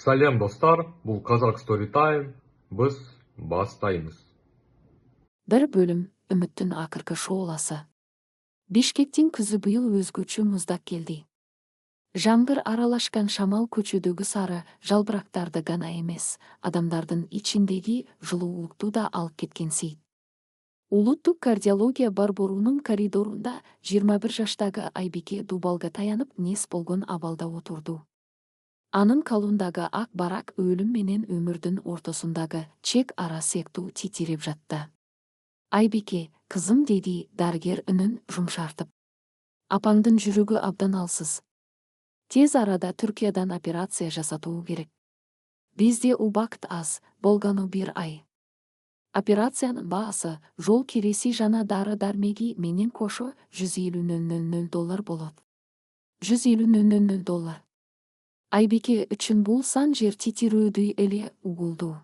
Салем достар, бұл Қазақ Story Time, біз бастаймыз. Бір бөлім үміттің ақырғы шоуласы. Бишкектен күзі биыл өзгөчө мұздақ келді. Жаңбыр аралашкан шамал көчөдөгү сары жалбырактарды гана эмес, адамдардын ичиндеги жылуулукту да алып кеткенси. Улуттук кардиология борборунун коридорунда 21 жаштагы Айбике дубалга таянып нес болгон абалда отурду. Анын колундагы ак барак өлүм менен өмүрдүн ортосундагы чек ара сыяктуу титиреп жатты. Айбике, кызым, деди дарыгер үнүн жумшартып. Апаңдын жүрөгү абдан алсыз. Тез арада Түркиядан операция жасатуу керек. Бизде убакыт аз, болгону 1 ай. Операциянын баасы жол киреси жана дары дармеги менен кошо $150,000 болот. $150,000. Айбике үчүн бул сан жер титирөөдөй эле угулду.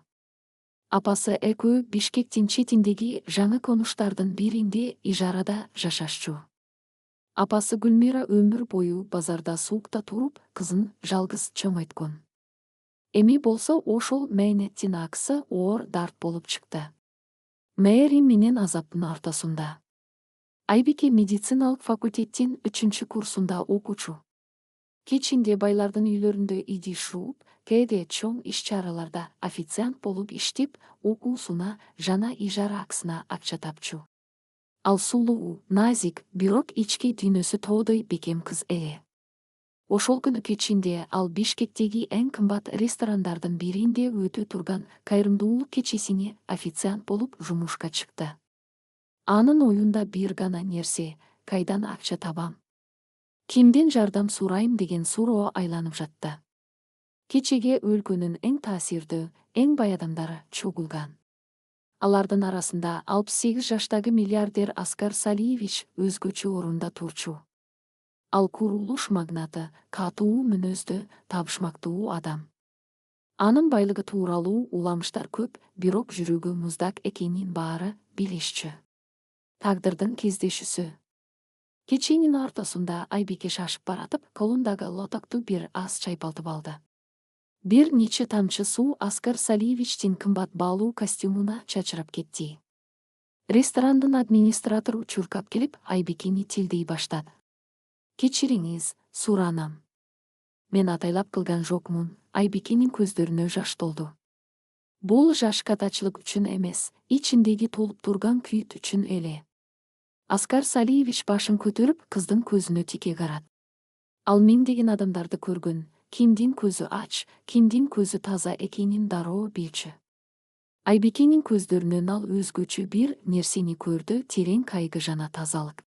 Апасы экөө Бишкектин четиндеги жаңы конуштардын биринде ижарада жашашчу. Апасы Гүлмира өмүр бою базарда суукта туруп, кызын жалгыз чоңойткон. Эми болсо ошол мээнеттин акысы оор дарт болуп чыкты. Мээрим менен азаптын ортосунда. Айбике медициналык факультеттин 3 курсунда окуучу. Кечинде байлардын үйлөрүндө идиш жууп, кээде чоң иш-чараларда официант болуп иштеп, окуусуна жана ижара акысына акча тапчу. Ал сулуу, назик, бирок ички дүйнөсү тоодой бекем кыз эле. Ошол күнү кечинде ал Бишкектеги эң кымбат ресторандардын биринде өтө турган кайрымдуулук кечесине официант болуп жумушка чыкты. Анын оюнда бир гана нерсе: кайдан акча табам? Кимден жардам сурайм деген суроо айланып жатты. Кечеге өлкөнүн эң таасирдүү, эң бай адамдары чогулган. Алардын арасында 68 жаштагы миллиардер Аскар Салиевич өзгөчө орунда турчу. Ал курулуш магнаты, катуу мүнөздүү, табышмактуу адам. Анын байлыгы тууралуу уламыштар көп, бирок жүрөгү муздак экенин баары билишчү. Тагдырдын кездешүүсү. Кеченин ортосунда Айбике шашып баратып, колундагы лотокту бир аз чайпалтып алды. Бир нече тамчы суу Аскар Салиевичтин кымбат баалуу костюмуна чачырап кетти. Ресторандын администратору чуркап келип, Айбикени тилдей баштады. Кечириңиз, суранам. Мен атайлап кылган жокмун. Айбикенин көздөрүнө жаш толду. Бул жаш катачылык үчүн эмес, ичиндеги толуп турган күйүт үчүн эле. Аскар Салиевич башын көтөрүп, кыздын көзүнө тике карады. Ал мен деген адамдарды көргөн, кимдин көзү ач, кимдин көзү таза экенин дароо билчү. Айбикенин көздөрүнөн ал өзгөчө бир нерсени көрдү: терең кайгы жана тазалык.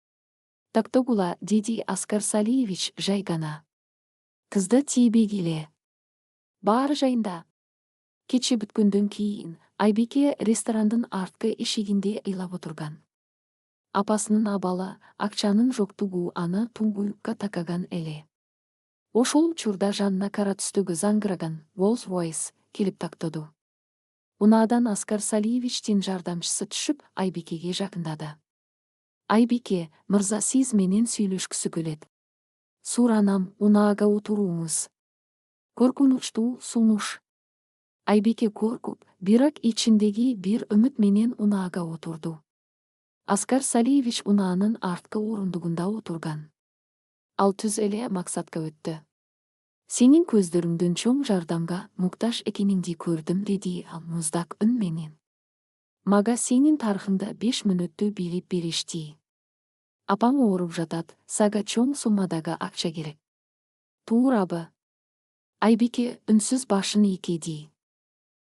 Тактогула, деди Аскар Салиевич жай гана. Кызды тийбегиле. Баары жайында. Кече бүткөндөн кийин Айбике ресторандын арткы эшигинде ыйлап отурган. Апасынын абалы, акчанын жоктугу аны туңгуюкка такаган эле. Ошол учурда жанына кара түстөгү заңгыраган Rolls-Royce келип тактоду. Унаадан Аскар Салиевичтин жардамчысы түшүп, Айбикеге жакындады. Айбике, мырза сиз менен сүйлөшкүсү келет. Суранам, унаага отурууңуз. Коркунучтуу сунуш. Айбике коркуп, бирок ичиндеги бир үмүт менен унаага отурду. Аскар Салиевич унаанын арткы орундугунда отурган. Ал түз эле максатка өттү. Сенин көздөрүңдөн чоң жардамга муктаж экениңди көрдүм, деди ал муздак үн менен. Мага сенин тарыхыңда 5 мүнөттү билип беришти. Апаң ооруп жатат, сага чоң суммадагы акча керек. Туурабы? Айбике үнсүз башын ийкеди.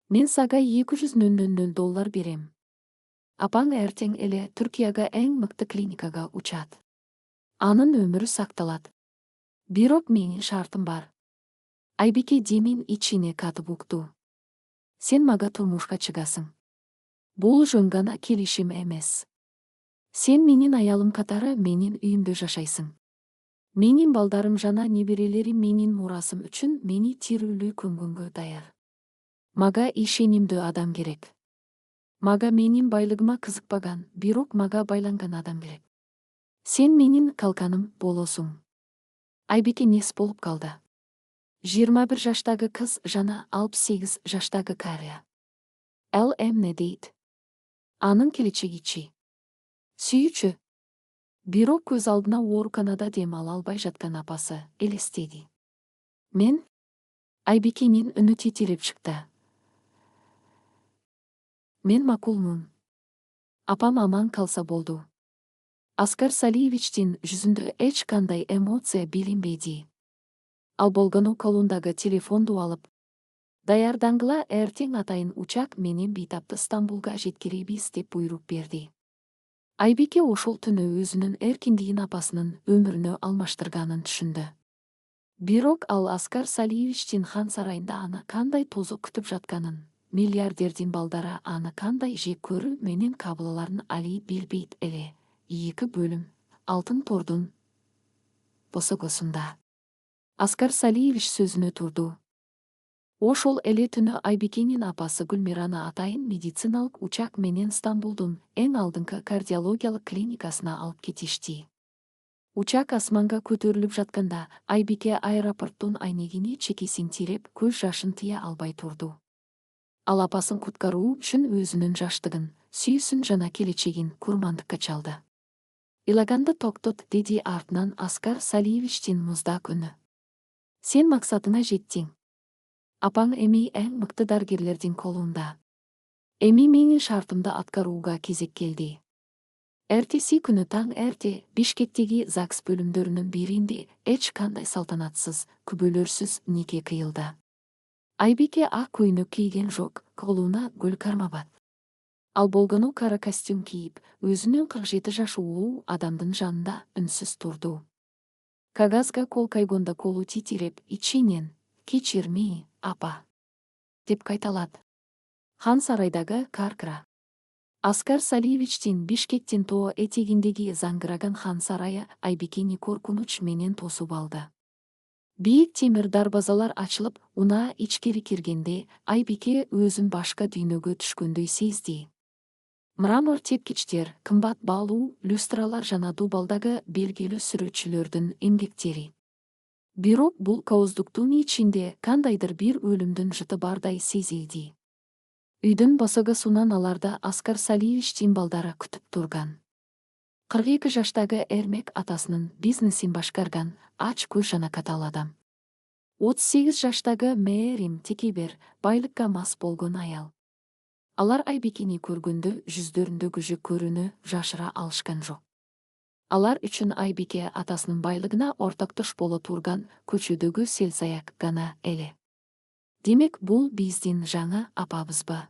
Мен сага $200,000 берем. Апаң эртең эле Түркияга эң мыкты клиникага учат. Анын өмүрү сакталат. Бирок менин шартым бар. Айбике демин ичине катып укту. Сен мага турмушка чыгасың. Бул жөн гана келишим эмес. Сен менин аялым катары менин үйүмдө жашайсың. Менин балдарым жана неберелерим менин мурасым үчүн мени тирүүлүү көмгөнгө даяр. Мага ишенимдүү адам керек. Мага менин байлыгыма кызыкпаган, бирок мага байланган адам керек. Сен менин калканым болосуң. Айбике нес болуп калды. 21 жаштагы кыз жана 68 жаштагы кария. Ал эмне дейт? Анын келечегичи. Сүйүүчү. Бирок көз алдына ооруканада дем ала албай жаткан апасы элестеди. Мен? Айбикенин үнү титиреп чыкты. Мен макулмун. Апам аман калса болду. Аскар Салиевичтин жүзүндө эч кандай эмоция билинбеди. Ал болгону колундагы телефонду алып, даярдангыла, эртең атайын учак менен бейтапты Стамбулга жеткиребиз деп буйрук берди. Айбике ошол түнү өзүнүн эркиндигин апасынын өмүрүнө алмаштырганын түшүндү. Бирок ал Аскар Салиевичтин хан сарайында аны кандай тосуп күтүп жатканын, миллиардердин балдары аны кандай жек көрүү менен кабыл аларын али билбейт эле. 2 бөлүм. Алтын тордун босогосунда. Аскар Салиевич сөзүнө турду. Ошол эле түнү Айбикенин апасы Гүлмираны атайын медициналык учак менен Стамбулдун эң алдыңкы кардиологиялык клиникасына алып кетишти. Учак асманга көтөрүлүп жатканда Айбике аэропорттун айнегине чекесин тиреп, көз жашын тыя албай турду. Ал апасын куткаруу үчүн өзүнүн жаштыгын, сүйүүсүн жана келечегин курмандыкка чалды. Илаганды токтот, деди артынан Аскар Салиевичтин муздак үнү. Сен максатыңа жеттиң. Апаң эми эң мыкты дарыгерлердин колунда. Эми менин шартымды аткарууга кезек келди. Эртеси күнү таң эрте Бишкектеги ЗАГС бөлүмдөрүнүн биринде эч кандай салтанатсыз, күбөлөрсүз нике кыйылды. Айбике ак көйнөк кийген жок, колуна гүл кармабат. Ал болгону кара костюм кийип, өзүнүн 47 жаш улуу адамдын жанында үнсүз турду. Кагазга кол койгондо колу титиреп, ичинен «Кечирми, апа» деп кайталат. Хан сарайдагы каркыра. Аскар Салиевичтин Бишкектин тоо этегиндеги заңгыраган хан сарайы Айбикени коркунуч менен тосуп алды. Бийик темир дарбазалар ачылып, унаа ичкери киргенде Айбике өзүн башка дүйнөгө түшкөндөй сезди. Мрамор тепкичтер, кымбат баалуу люстралар жана дубалдагы белгилүү сүрөтчүлөрдүн эмгектери. Бирок бул кооздуктун ичинде кандайдыр бир өлүмдүн жыты бардай сезилди. Үйдүн босогосунан аларды Аскар Салиевичтин балдары күтүп турган. 42 жаштагы эрмек атасынын бизнесин башкарган, ач көз жана катал адам. 38 жаштагы Мээрим Текебер, байлыкка мас болгон аял. Алар Айбикени көргөндө жүздөрүндөгү жүк көрүүнү жашыра алышкан жок. Алар үчүн Айбике атасынын байлыгына ортоктош боло турган көчөдөгү селсаяк гана эле. Демек бул биздин жаңы апабызбы?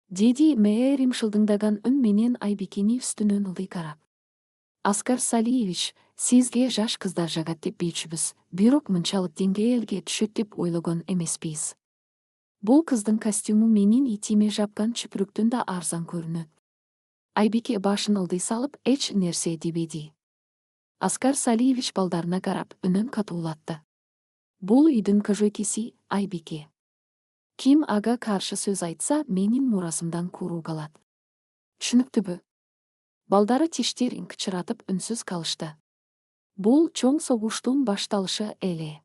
Деди Мээрим шылдыңдаган үн менен Айбикени үстүнөн ылдый карап. Аскар Салиевич, сизге жаш кыздар жагат деп билчүбүз, бирок мынчалык деңгээлге түшөт деп ойлогон эмеспиз. Бул кыздын костюму менин итиме жапкан чүпүрүктөн да арзан көрүнөт. Айбике башын ылдый салып, эч нерсе дебеди. Аскар Салиевич балдарына карап, үнүн катуулатты. Бул үйдүн кожойкеси Айбике. Ким ага каршы сөз айтса, менин мурасымдан куурук алат. Түшүнүктүбү? Балдары тиштерин кычыратып үнсүз калышты. Бул чоң согуштун башталышы эле.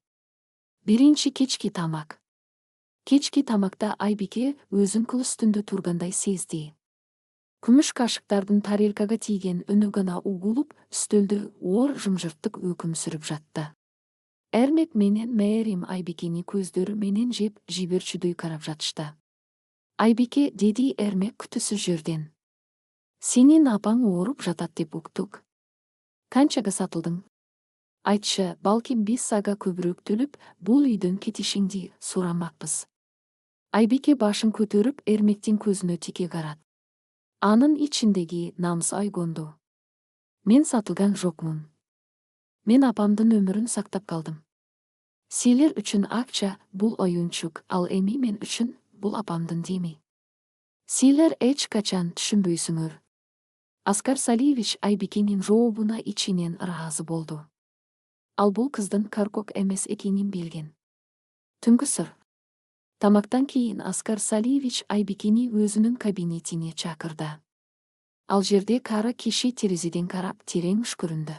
Биринчи кечки тамак. Кечки тамакта Айбике өзүн кыл үстүндө тургандай сезди. Күмүш кашыктардын тарелкага тийген үнү гана угулуп, үстөлдө оор жымжырттык өкүм сүрүп жатты. Эрмек менен Мээрим Айбикени көздөрү менен жеп жиберчүдөй карап жатышты. Айбике, деди Эрмек күтүүсүз жерден. Сенин апаң ооруп жатат деп уктук. Канчага сатылдың? Айтчы, балким биз ага көбүрөөк төлөп, бул үйдөн кетишиңди сурамакпыз. Айбике башын көтөрүп, Эрмектин көзүнө тике карат. Анын ичиндеги намыс айгонду. Мен сатылган жокмун. Мен апамдын өмүрүн сактап калдым. Силер үчүн акча бул оюнчук, ал эми мен үчүн бул апамдын деми. Силер эч качан түшүнбөйсүңөр. Аскар Салиевич Айбикенин жообуна ичинен ыраазы болду. Ал бул кыздын каркок эмес экенин билген. Түнгү сыр. Тамактан кийин Аскар Салиевич Айбикени өзүнүн кабинетине чакырды. Ал жерде кара киши терезеден карап терең үшкүрүндү.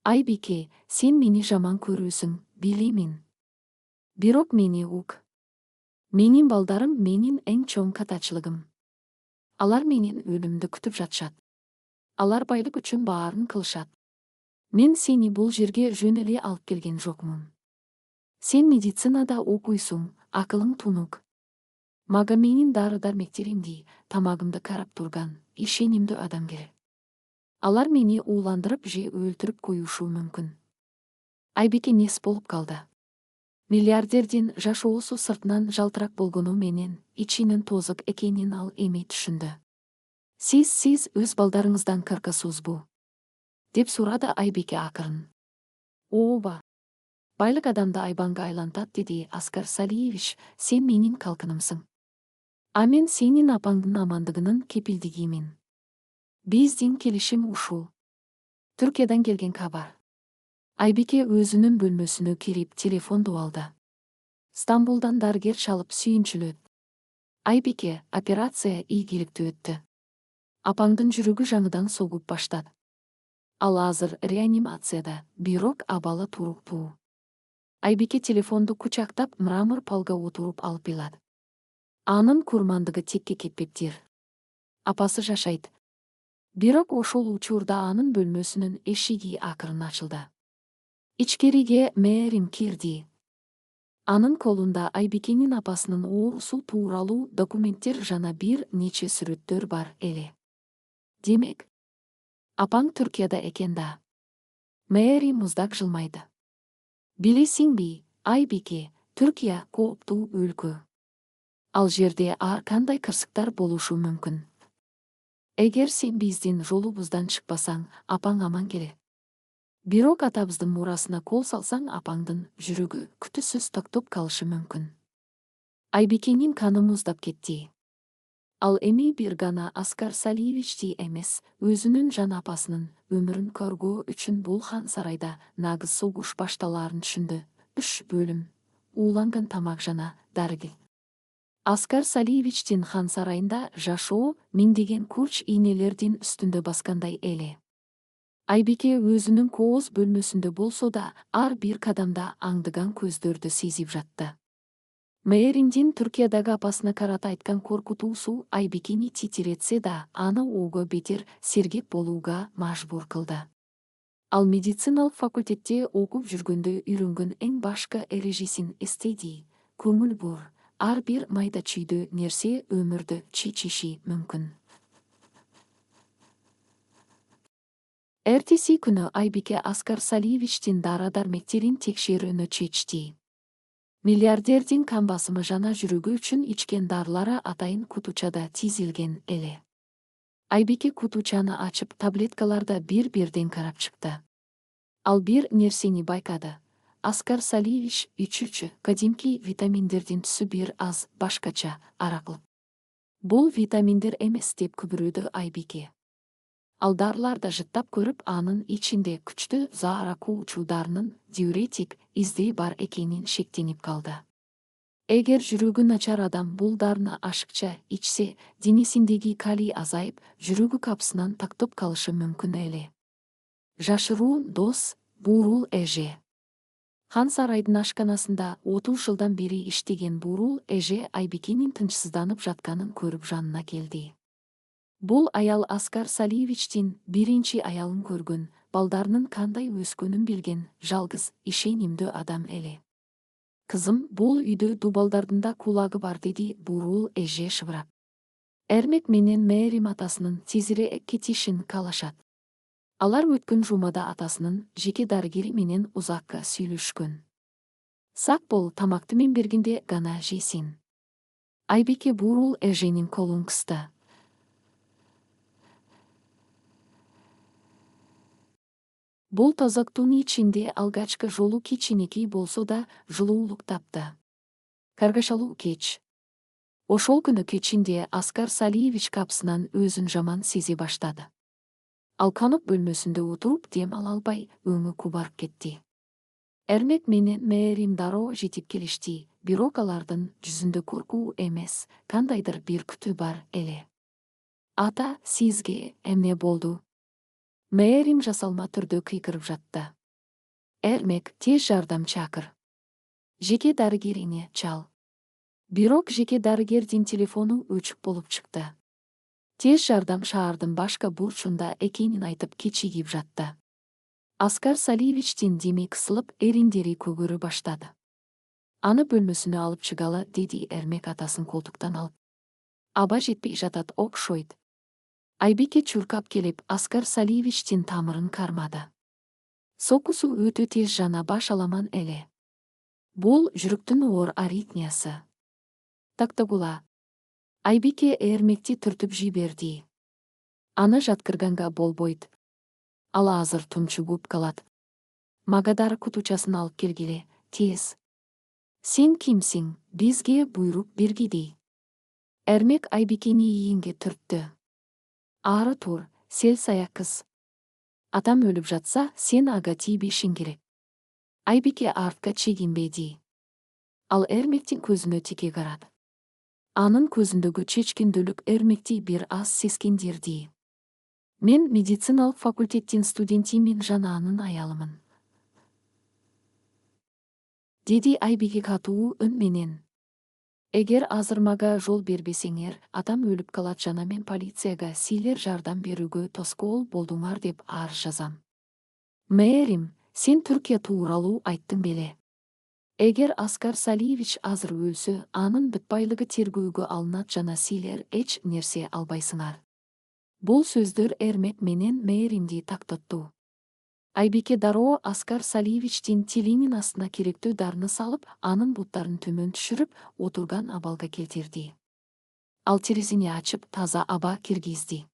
Айбике, сен мени жаман көрүүсүң, билемин. Бирок мени ук. Менин балдарым менин эң чоң катачылыгым. Алар менин өлүмдү күтүп жатышат. Алар байлык үчүн баарын кылышат. Мен сени бул жерге жөн эле алып келген жокмун. Сен медицинада окуйсуң, акылың тунук. Мага менин дары-дармектеримди, тамагымды карап турган, ишенимдүү адам керек. Алар мени ууландырып же өлтүрүп коюшу мүмкүн. Айбике нес болуп калды. Миллиардердин жашоосу сыртынан жалтырак болгону менен ичинин тозук экенин ал эми түшүндү. Сиз өз балдарыңыздан кыркысызбы? Деп сурады Айбике акырын. Ооба. Байлык адамды айбанга айлантат, деди Аскар Салиевич, сен менин калкынымсың. А мен сенин апаңдын амандыгынын кепилдигимин. Биздин келишим ушул. Түркиядан келген кабар. Айбике өзүнүн бөлмөсүнө кирип телефонду алды. Стамбулдан дарыгер чалып сүйүнчүлөт. Айбике, операция ийгиликтүү өттү. Апаңдын жүрөгү жаңыдан согуп баштады. Ал азыр реанимацияда, бирок абалы туруктуу. Айбике телефонду кучактап мрамор полга отуруп алып ыйлады. Анын курмандыгы текке кетпептир. Апасы жашайт. Бирок ошол учурда анын бөлмөсүнүн эшиги акырын ачылды. Ичкериге Мээрим кирди. Анын колунда Айбикенин апасынын оорусу тууралуу документтер жана бир нече сүрөттөр бар эле. Демек, апаң Түркияда экен да. Мэри муздак жылмайды. Билесиңби, Айбике, Түркия кооптуу өлкө. Ал жерде ар кандай кырсыктар болушу мүмкүн. Эгер сен биздин жолубуздан чыкпасаң, апаң аман келет. Бирок атабыздын мурасына кол салсаң, апаңдын жүрөгү күтүүсүз токтоп калышы мүмкүн. Айбикенин каны муздап кетти. Ал эми бир гана Аскар Салиевичти эмес, өзүнүн жан апасынын өмүрүн көргөө үчүн бул хан сарайда нагыз согуш башталаарын түшүндү. 3 бөлүм. Ууланган тамак жана дарыгер. Аскар Салиевичтин хан сарайында жашоо миңдеген курч ийнелердин үстүндө баскандай эле. Айбике өзүнүн кооз бөлмөсүндө болсо да, ар бир кадамда аңдыган көздөрдү сезип жатты. Мэримдин Түркиядагы апасына карата айткан коркутуусу Айбикени титиретсе да, аны ого бетер сергек болууга мажбур кылды. Ал медициналык факультетте окуп жүргөндө үйрөнгөн эң башкы эрежесин эстеди. Көңүл бур, ар бир майда чүйдө нерсе өмүрдү чечиши мүмкүн. Эртеси күнү Айбике Аскар Салиевичтин дары-дармектерин текшерүүнү чечти. Миллиардердин кан басымы жана жүрөгү үчүн ичкен дарылары атайын кутучада тизилген эле. Айбике кутучаны ачып таблеткаларды бир-бирден карап чыкты. Ал бир нерсени байкады. Аскар Салиевич ичүүчү кадимки витаминдердин түсү бир аз башкача, аракыл. Бул витаминдер эмес, деп күбүрөдү Айбике. Ал дарыларды жыттап көрүп, анын ичинде күчтүү заара куучударынын диуретик издей бар экенин шектенип калды. Эгер жүрөгү начар адам бул дарыны ашыкча ичсе, денесиндеги калий азайып, жүрөгү капсынан тактоп калышы мүмкүн эле. Жашыруун дос Бурул эже. Хан сарайдын ашканасында 30 жылдан бери иштеген Бурул эже Айбикенин тынчсызданып жатканын көрүп жанына келди. Бул аял Аскар Салиевичтин биринчи аялын көргөн, балдарынын кандай өскөнүн билген жалгыз ишенимдүү адам эле. Кызым, бул үйдө дубалдардын да кулагы бар, деди Бурул эже шыбырап. Эрмек менен Мээрим атасынын тезирээк кетишин каалашат. Алар өткөн жумада атасынын жеке дарыгери менен узакка сүйлөшкөн. Сак бол, тамакты мен бергенде гана жесин. Айбике Бурул эженин колун кысты. Бул тозоктун ичинде алгачкы жолу кичинекей болсо да жылуулук тапты. Каргашалуу кеч. Ошол күнү кечинде Аскар Салиевич капсынан өзүн жаман сезе баштады. Ал канып бөлмөсүндө отуруп дем ала албай, өңү кубарып кетти. Эрмек менен Мээрим дароо жетип келишти, бирок алардын жүзүндө коркуу эмес, кандайдыр бир күтүү бар эле. Ата, сизге эмне болду? Мээрим жасалма түрдө кыйкырып жатты. Эрмек, тез жардам чакыр. Жеке дарыгерине чал. Бирок жеке дарыгердин телефону өчүк болуп чыкты. Тез жардам шаардын башка бурчунда экенин айтып кечигип жатты. Аскар Салиевичтин деми кысылып, эриндери көгөрө баштады. Аны бөлмөсүнө алып чыгалы, деди Эрмек атасын колтуктан алып. Аба жетпей жатат окшойт. Айбике чуркап келип, Аскар Салиевичтин тамырын кармады. Сокусу өтө тез жана баш аламан эле. Бул жүрүктүн оор аритмиясы. Тактагула. Айбике Эрмекти түртүп жиберди. Аны жаткырганга болбойт. Ал азыр тунчугуп калат. Магадары кутучасын алып келгиле, тез. Сен кимсиң, бизге буйрук бергидей. Эрмек Айбикени ийинге түрттү. Ары тур, сел саяк кыз. Атам өлүп жатса, сен ага тийбешиң керек. Айбике артка чегинбеди. Ал Эрмектин көзүнө тике карады. Анын көзүндөгү чечкиндүүлүк Эрмекти бир аз сескендирди. Мен медициналык факультеттин студентимин жана анын аялымын. Деди Айбике катуу үн менен. Эгер азыр мага жол бербесеңер, атам өлүп калат жана мен полицияга силер жардам берүүгө тоскоол болдуңар деп арыз жазам. Мээрим, сен Түркия тууралуу айттың беле. Эгер Аскар Салиевич азыр өлсө, анын бүт байлыгы тергөөгө алынат жана силер эч нерсе албайсыңар. Бул сөздөр Эрмек менен Мээримди тактотту. Айбике дароо Аскар Салиевичтин тилинин астына керектүү дарыны салып, анын буттарын төмөн түшүрүп, отурган абалга келтирди. Ал терезени ачып, таза аба киргизди.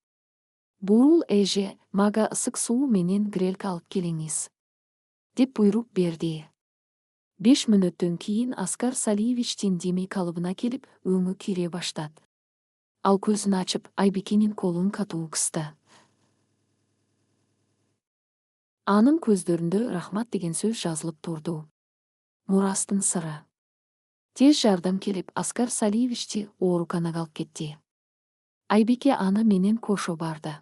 Бурул эже, мага ысык суу менен грелка алып келиңиз, деп буйрук берди. 5 мүнөттөн кийин Аскар Салиевичтин деми калыбына келип, өңү кире баштат. Ал көзүн ачып, Айбикенин колун катуу кысты. Анын көздөрүндө рахмат деген сөз жазылып турду. Мурастын сыры. Тез жардам келип, Аскар Салиевичти ооруканага алып кетти. Айбике аны менен кошо барды.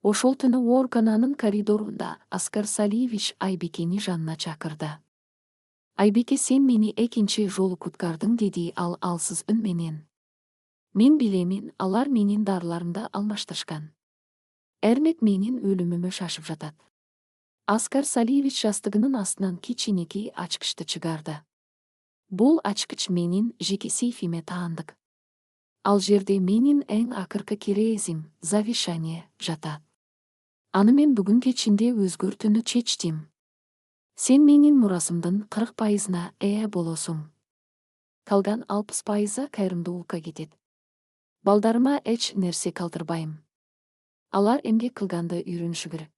Ошол түнү оорукананын коридорунда Аскар Салиевич Айбикени жанына чакырды. Айбике, сен мени экинчи жолу куткардың, деди ал алсыз үн менен. Мен билемин, алар менин дарыларымды алмаштырышкан. Эрмек менин өлүмүмө шашып жатат. Аскар Салиевич жастыгынын астынан кичинекей ачкычты чыгарды. Бул ачкыч менин жеке сейфиме таандык. Ал жерде менин эң акыркы керезим, завишание, жатат. Аны мен бүгүн кечинде өзгөртүүнү чечтим. Сен менин мурасымдын 40%-на ээ болосуң. Калган 60%-ы кайрымдуулукка кетет. Балдарыма эч нерсе калтырбайм. Алар эмгек кылганды үйрөнүшү керек.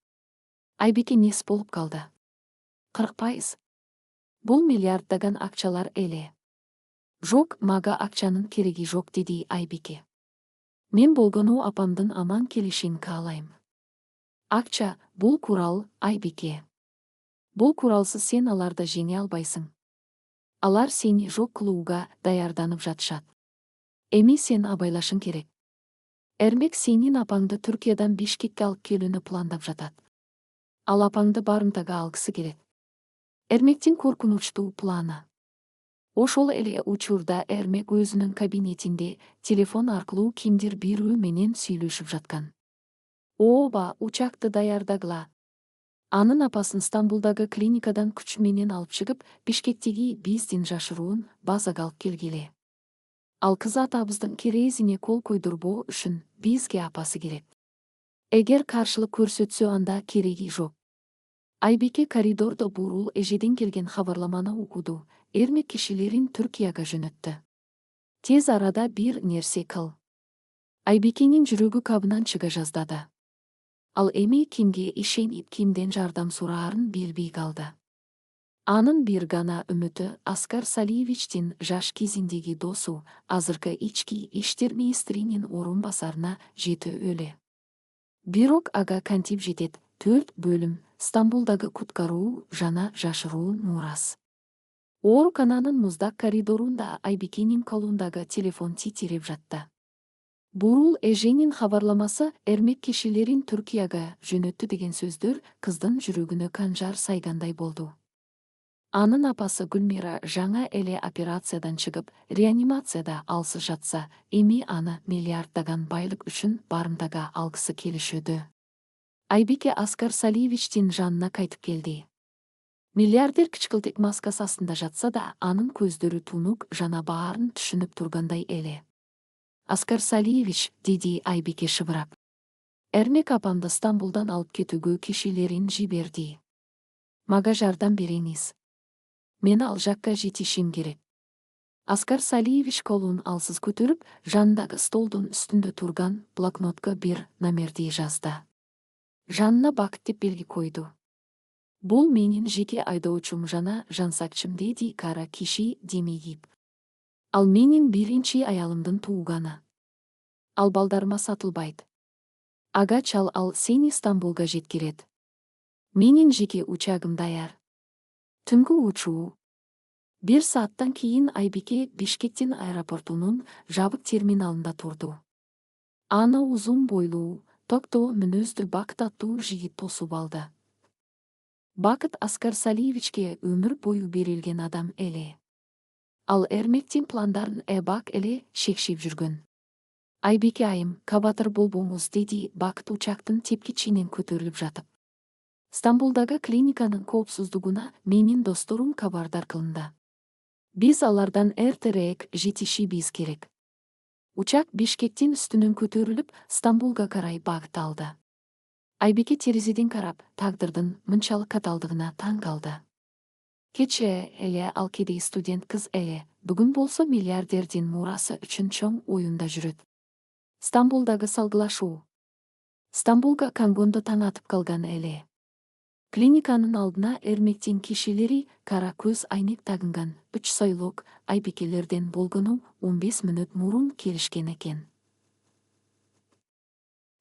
Айбике нес болуп калды. 40%? Бул миллиарддаган акчалар эле. Жок, мага акчанын кереги жок, деди Айбике. Мен болгону апамдын аман келишин каалайм. Акча, бул курал, Айбике. Бул куралсыз сен аларды жеңе албайсың. Алар сени жок кылууга даярданып жатышат. Эми сен абайлашың керек. Эрмек сенин апаңды Түркиядан Бишкекке алып келүүнү пландап жатат. Ал апаңды барымтага алгысы келет. Эрмектин коркунучтуу планы. Ошол эле учурда Эрмек өзүнүн кабинетинде телефон аркылуу кимдир бирөө менен сүйлөшүп жаткан. Ооба, учакты даярдагыла. Анын апасын Стамбулдагы клиникадан күч менен алып чыгып, Бишкектеги биздин жашыруун базага алып келгиле. Ал кыз атабыздын керезине кол койдурбоо үчүн бизге апасы керек. Эгер каршылык көрсөтсө, анда кереги жок. Айбике коридордо бурул эжеден келген хабарламаны окуду. Эрмек кишилерин Түркияга жөнөттү. Тез арада бир нерсе кыл. Айбикенин жүрөгү кабынан чыга жаздады. Ал эми кимге ишенип, кимден жардам сураарын билбей калды. Анын бир гана үмүтү Аскар Салиевичтин жаш кезиндеги досу, азыркы ички иштер министринин орун басарына жетүү эле. Бирок ага кантип жетет? 4 бөлүм, Стамбулдагы куткаруу жана жашыруун мурас. Оорукананын муздак коридорунда Айбикенин колундагы телефон титиреп жатты. Бурул эженин хабарламасы Эрмек кишилерин Түркияга жөнөттү деген сөздөр кыздын жүрөгүнө канжар сайгандай болду. Анын апасы Гүлмира жаңа эле операциядан чыгып, реанимацияда алсыз жатса, эми аны миллиарддаган байлык үчүн барымтага алгысы келишүүдө. Айбике Аскар Салиевичтин жанына кайтып келди. Миллиардер кичкылтек маскасы астында жатса да, анын көздөрү тунук жана баарын түшүнүп тургандай эле. Аскар Салиевич, деди Айбике шыбырап. Эрмек апамды Стамбулдан алып кетүүгө кишилерин жиберди. Мага жардам бериңиз. Мен ал жакка жетишим керек. Аскар Салиевич колун алсыз көтөрүп, жанындагы столдун үстүндө турган блокнотко бир номерди жазды. Жанына Бакыт деп белги койду. Бул менин жеке айдоочум жана жансакчым, деди кара киши демейип. Ал менин биринчи аялымдын тууганы. Ал балдарыма сатылбайт. Ага чал, ал сени Стамбулга жеткирет. Менин жеке учагым даяр. Түнкү учуу. 1 сааттан кийин Айбике Бишкектин аэропортунун жабык терминалында турду. Аны узун бойлуу, токтоо мүнөздүү Бакыт аттуу жигит тосуп алды. Бакыт Аскар Салиевичке өмүр бою берилген адам эле. Ал Эрмектин пландарын эбак эле шекшип жүргөн. Айбике айым, кабатыр болбоңуз, деди Бакыт учактын тепкичинен көтөрүлүп жатып. Стамбулдагы клиниканын коопсуздугуна менин досторум кабардар кылынды. Биз алардан эртерээк жетишибиз керек. Учак Бишкектин үстүнөн көтөрүлүп, Стамбулга карай багыт алды. Айбике терезеден карап, тагдырдын мынчалык каталдыгына таң калды. Кече эле ал кедей студент кыз эле, бүгүн болсо миллиардердин мурасы үчүн чоң оюнда жүрөт. Стамбулдагы салгылашуу. Стамбулга Кангондо таң атып калган эле. Клиниканын алдына Эрмектин кишилери кара көз айнек тагынган 3 сойлок айбикелерден болгону 15 мүнөт мурун келишкен экен.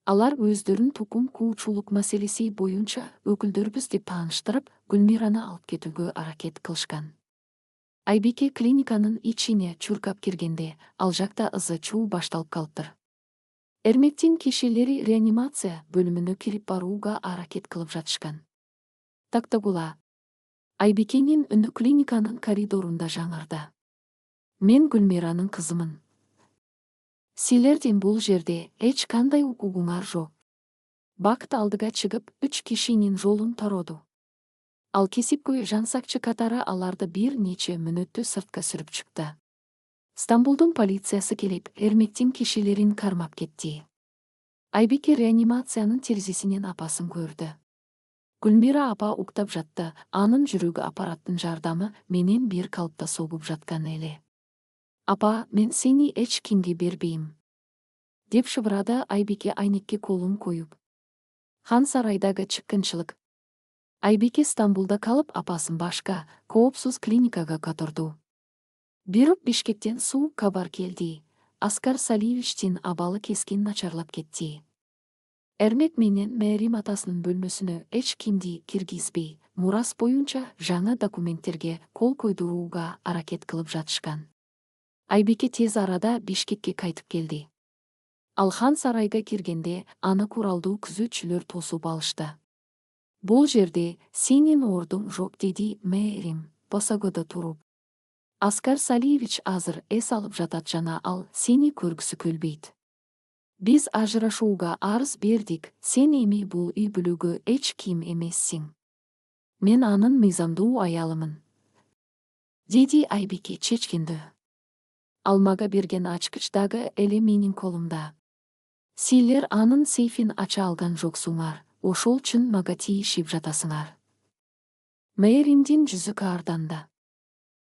Алар өздөрүн тукум куучулук маселеси боюнча өкүлдөрбүз деп тааныштырып, Гүлмираны алып кетүүгө аракет кылышкан. Айбике клиниканын ичине чуркап киргенде, ал жакта ызы-чуу башталып калыптыр. Эрмектин кишилери реанимация бөлүмүнө кирип барууга аракет кылып жатышкан. Тактагула. Айбикенин үнү клиниканын коридорунда жаңырды. Мен Гүлмиранын кызымын. Силердин бул жерде эч кандай укугуңар жок. Бакыт алдыга чыгып 3 кишинин жолун тороду. Ал кесипкөй жансакчы катары аларды бир нече мүнөттө сыртка сүрүп чыкты. Стамбулдун полициясы келип, Эрмектин кишилерин кармап кетти. Айбике реанимациянын терезесинен апасын көрдү. Гүлмира апа уктап жатты, анын жүрөгү аппараттын жардамы менен бир калыпта согуп жаткан эле. Апа, мен сени эч кимге бербейм, деп шыбырады Айбике айнекке колун коюп. Хан Сарайдагы чыккынчылык. Айбике Стамбулда калып, апасын башка, коопсуз клиникага которду. Бирок Бишкектен суук кабар келди. Аскар Салиевичтин абалы кескин начарлап кетти. Эрмек менен Мээрим атасынын бөлмөсүнө эч кимди киргизбей, мурас боюнча жаңы документтерге кол койдурууга аракет кылып жатышкан. Айбике тез арада Бишкекке кайтып келди. Ал Хан Сарайга киргенде, аны куралдуу күзөтчүлөр тосуп алышты. Бул жерде сенин ордуң жок, деди Мээрим, босогодо туруп. Аскар Салиевич азыр эс алып жатат жана ал сени көргүсү келбейт. Биз ажырашууга арыз бердик, сен эми бул үй бүлөгө эч ким эмессиң. Мен анын мыйзамдуу аялымын, деди Айбике чечкиндүү. Ал мага берген ачкыч дагы эле менин колумда. Силер анын сейфин ача алган жоксуңар, ошол үчүн мага тийишип жатасыңар. Мээримдин жүзү каарданды.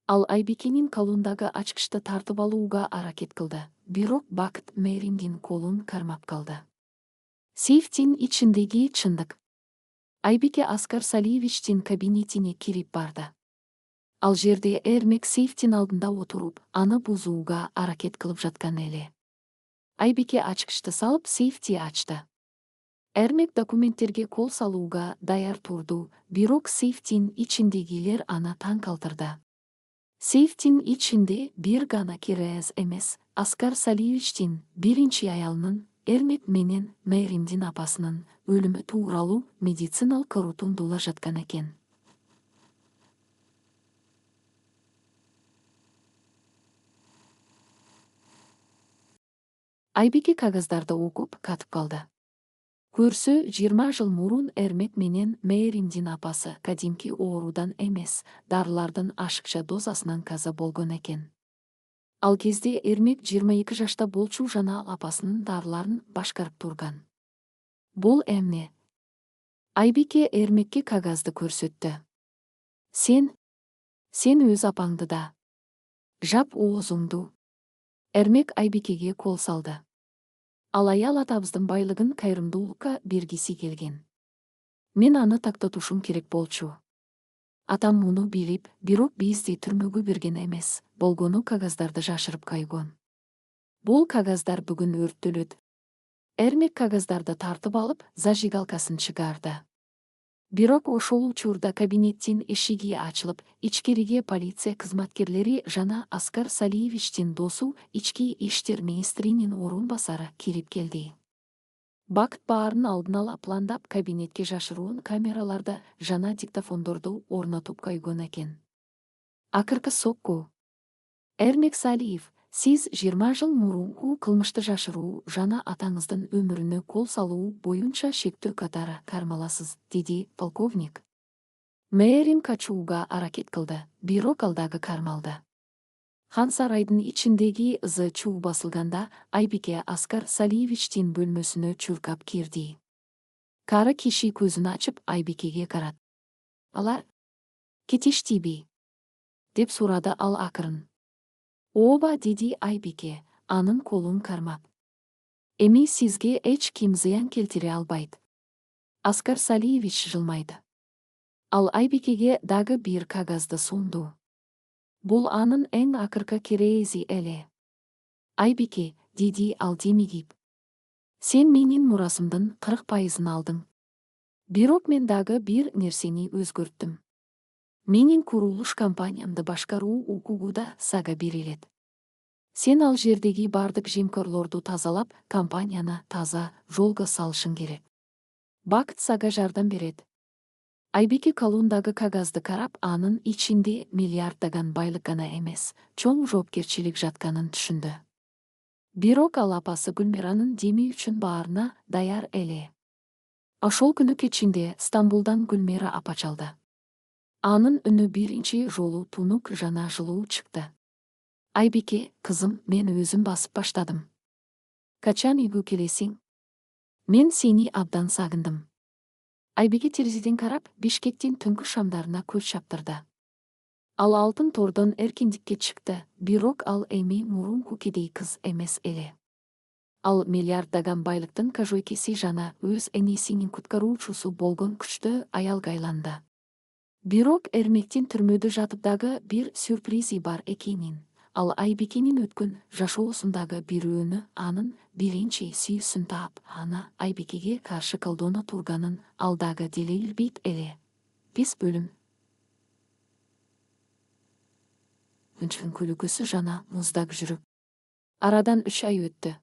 Ал Айбикенин колундагы ачкычты тартып алууга аракет кылды, бирок Бакыт Мээримдин колун кармап калды. Сейфтин ичиндеги чындык. Айбике Аскар Салиевичтин кабинетине кирип барды. Ал жерде Эрмек сейфтин алдында отуруп, аны бузууга аракет кылып жаткан эле. Айбике ачкычты салып, сейфти ачты. Эрмек документтерге кол салууга даяр турду, бирок сейфтин ичиндегилер аны таң калтырды. Сейфтин ичинде бир гана кирез эмес, Аскар Салиевичтин биринчи аялынын, Эрмек менен Мээримдин апасынын өлүмү тууралуу медициналык корутундулар жаткан экен. Айбике кагаздарды окуп катып калды. Көрсө 20 жыл мурун Эрмек менен Мээримдин апасы кадимки оорудан эмес, дарылардын ашыкча дозасынан каза болгон экен. Ал кезде Эрмек 22 жашта болчу жана апасынын дарыларын башкарып турган. Бул эмне? Айбике Эрмекке кагазды көрсөттү. Сен өз апаңды да. Жап оозуңду. Эрмек Айбикеге кол салды. Ал аял атабыздын байлыгын кайрымдуулукка бергиси келген. Мен аны тактатушум керек болчу. Атам муну билип, бирок бизди түрмөгө берген эмес, болгону кагаздарды жашырып койгон. Бул кагаздар бүгүн өрттөлөт. Эрмек кагаздарды тартып алып, зажигалкасын чыгарды. Бирок ошол учурда кабинеттин эшиги ачылып, ичкериге полиция кызматкерлери жана Аскар Салиевичтин досу ички иштер министринин орун басары кирип келди. Бакыт баарын алдын ала пландап кабинетке жашыруун камераларды жана диктофондорду орнотуп койгон экен. Акыркы сокку. Эрмек Салиев, сиз 20 жыл мурунку кылмышты жашыруу жана атаңыздын өмүрүнө кол салуу боюнча шектөө катары кармаласыз, деди полковник. Мээрим качууга аракет кылды, бирок ал дагы кармалды. Хан сарайдын ичиндеги чуу басылганда Айбике Аскар Салиевичтин бөлмөсүнө чуркап кирди. Кары киши көзүн ачып Айбикеге карат. Алар кетиштиби? Деп сурады ал акырын. Ооба, деди Айбике, анын колун кармап. Эми сизге эч ким зыян келтире албайт. Аскар Салиевич жылмайды. Ал Айбикеге дагы бир кагазды сунду. Бул анын эң акыркы керези эле. Айбике, деди ал демигип. Сен менин мурасымдын 40% алдың. Бирок мен дагы бир нерсени өзгөрттүм. Менин курулуш компаниямды башкаруу укугу да сага берилет. Сен ал жердеги бардык жемкорлорду тазалап, компанияны таза жолго салышың керек. Бакыт сага жардам берет. Айбике колундагы кагазды карап, анын ичинде миллиарддаган байлык гана эмес, чоң жоопкерчилик жатканын түшүндү. Бирок ал апасы Гүлмиранын деми үчүн баарына даяр эле. Ошол күнү кечинде Стамбулдан Гүлмира апа чалды. Анын үнү биринчи жолу тунук жана жылуу чыкты. Айбике, кызым, мен өзүм басып баштадым. Качан үйгө келесиң? Мен сени абдан сагындым. Айбике терезеден карап, Бишкектин түнкү шамдарына көз чаптырды. Ал алтын тордон эркиндикке чыкты, бирок ал эми мурунку кедей кыз эмес эле. Ал миллиарддаган байлыктын кажойкеси жана өз энесинин куткаруучусу болгон күчтүү аялга айланды. Бирок Эрмектин түрмөдө жатып дагы бир сюрпризи бар экенин, ал Айбикенин өткөн жашоосундагы бирөөнү, анын биринчи сүйүүсүн таап, аны Айбикеге каршы колдоно турганын ал дагы деле билбейт эле. Бес бөлүм. Үнчүн күлүкөсү жана муздак жүрүп. Арадан 3 ай өттү.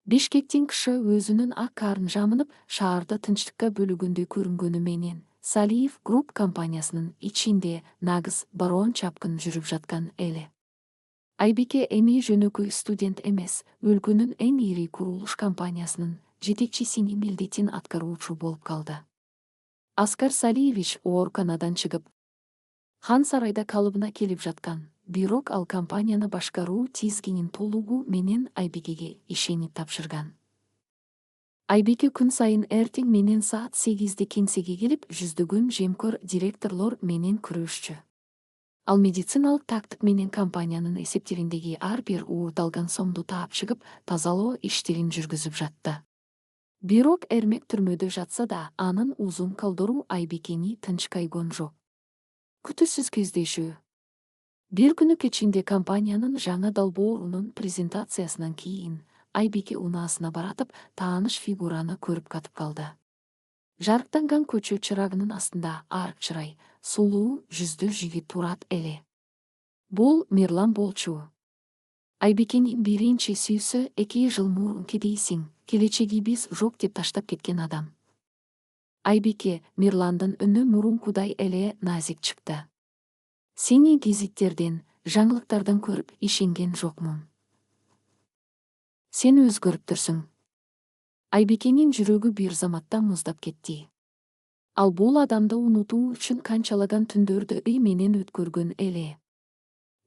Бишкектин кышы өзүнүн ак карын жамынып, шаарды тынчтыкка бөлүгөндөй көрүнгөнү менен, Салиев Групп компаниясынын ичинде нагыз бароон чапкын жүрүп жаткан эле. Айбике эми жөнөкөй студент эмес, өлкөнүн эң ири курулуш компаниясынын жетекчисинин милдетин аткаруучу болуп калды. Аскар Салиевич ооруканадан чыгып, Хан сарайда калыбына келип жаткан, бирок ал компанияны башкаруу тизгинин толугу менен Айбикеге ишенип тапшырган. Айбике күн сайын эртең менен саат 8-де кеңсеге келип, жүздөгөн жемкор директорлор менен күрөшчү. Ал медициналык тактик менен компаниянын эсептериндеги ар бир уурдалган сомду таап чыгып, тазалоо иштерин жүргүзүп жатты. Бирок Эрмек түрмөдө жатса да, анын узун колдору Айбикени тынч койгон жок. Күтүүсүз кездешүү. Бир күнү кечинде компаниянын жаңы долбоорунун презентациясынан кийин Айбике унаасына баратып, тааныш фигураны көрүп катып калды. Жарыктанган көчө чырагынын астында арк чырай, сулуу жүздүү жигит турат эле. Бул Мирлан болчу. Айбикенин биринчи сүйүүсү 2 жыл мурун кедейсиң, келечегибиз жок деп таштап кеткен адам. Айбике, Мирландын үнү мурункудай эле назик чыкты. Сени гезиттерден, жаңылыктардан көрүп ишенген жокмун. Сен өзгөрүп турсуң. Айбикенин жүрөгү бир заматта муздап кетти. Ал бул адамды унутуу үчүн канчалаган түндөрдү үй менен өткөргөн эле.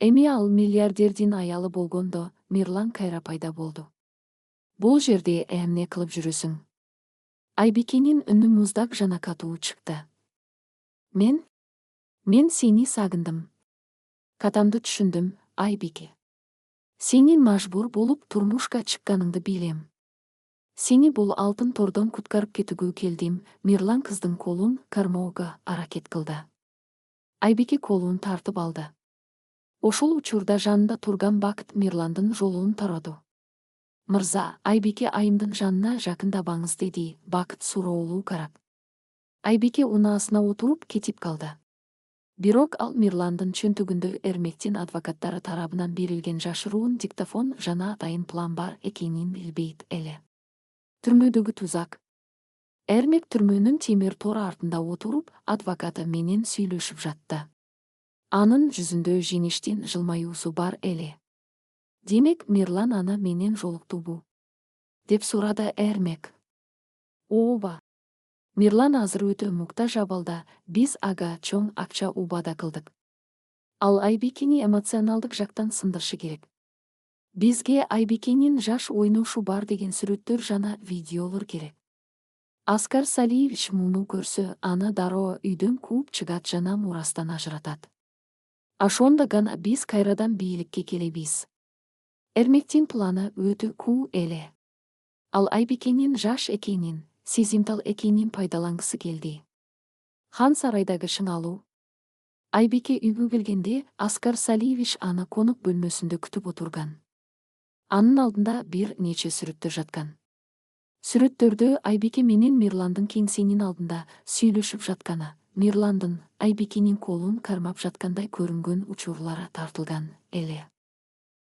Эми ал миллиардердин аялы болгондо Мирлан кайра пайда болду. Бул жерде эмне кылып жүрөсүң? Айбикенин үнү муздак жана катуу чыкты. Мен сени сагындым. Катамды түшүндүм, Айбике. Сенин мажбур болуп турмушка чыкканыңды билем. Сени бул алтын тордон куткарып кетүүгө келдим. Мирлан кыздын колун кармоого аракет кылды. Айбике колун тартып алды. Ошол учурда жанында турган Бакыт Мирландын жолун тараду. Мырза, Айбике айымдын жанына жакындабаңыз, деди Бакыт суроолуу карап. Айбике унаасына отуруп кетип калды. Бирок ал Мирландын чөнтөгүндө Эрмектин адвокаттары тарабынан берилген жашыруун диктофон жана атайын план бар экенин билбейт эле. Түрмөдөгү тузак. Эрмек түрмөнүн темир тор артында отуруп, адвокаты менен сүйлөшүп жатты. Анын жүзүндө жеңиштин жылмаюусу бар эле. Демек Мирлан аны менен жолуктубу? Деп сурады Эрмек. Ооба. Мирлан азыр өтө муктаж абалда, биз ага чоң акча убада кылдык. Ал Айбикени эмоционалдык жактан сындырышы керек. Бизге Айбикенин жаш ойношу бар деген сүрөттөр жана видеолор керек. Аскар Салиевич муну көрсө, аны дароо үйдөн кууп чыгат жана мурастан ажыратат. Ошондо гана биз кайрадан бийликке келебиз. Эрмектин планы өтө куу эле. Ал Айбикенин жаш экенин, сезимтал экенин пайдалангысы келди. Хан сарайдагы шыңалуу. Айбике үйгө келгенде Аскар Салиевич аны конук бөлмөсүндө күтүп отурган. Анын алдында бир нече сүрөттөр жаткан. Сүрөттөрдө Айбике менен Мирландын кеңсенин алдында сүйлөшүп жатканы, Мирландын Айбикенин колун кармап жаткандай көрүнгөн учурлары тартылган эле.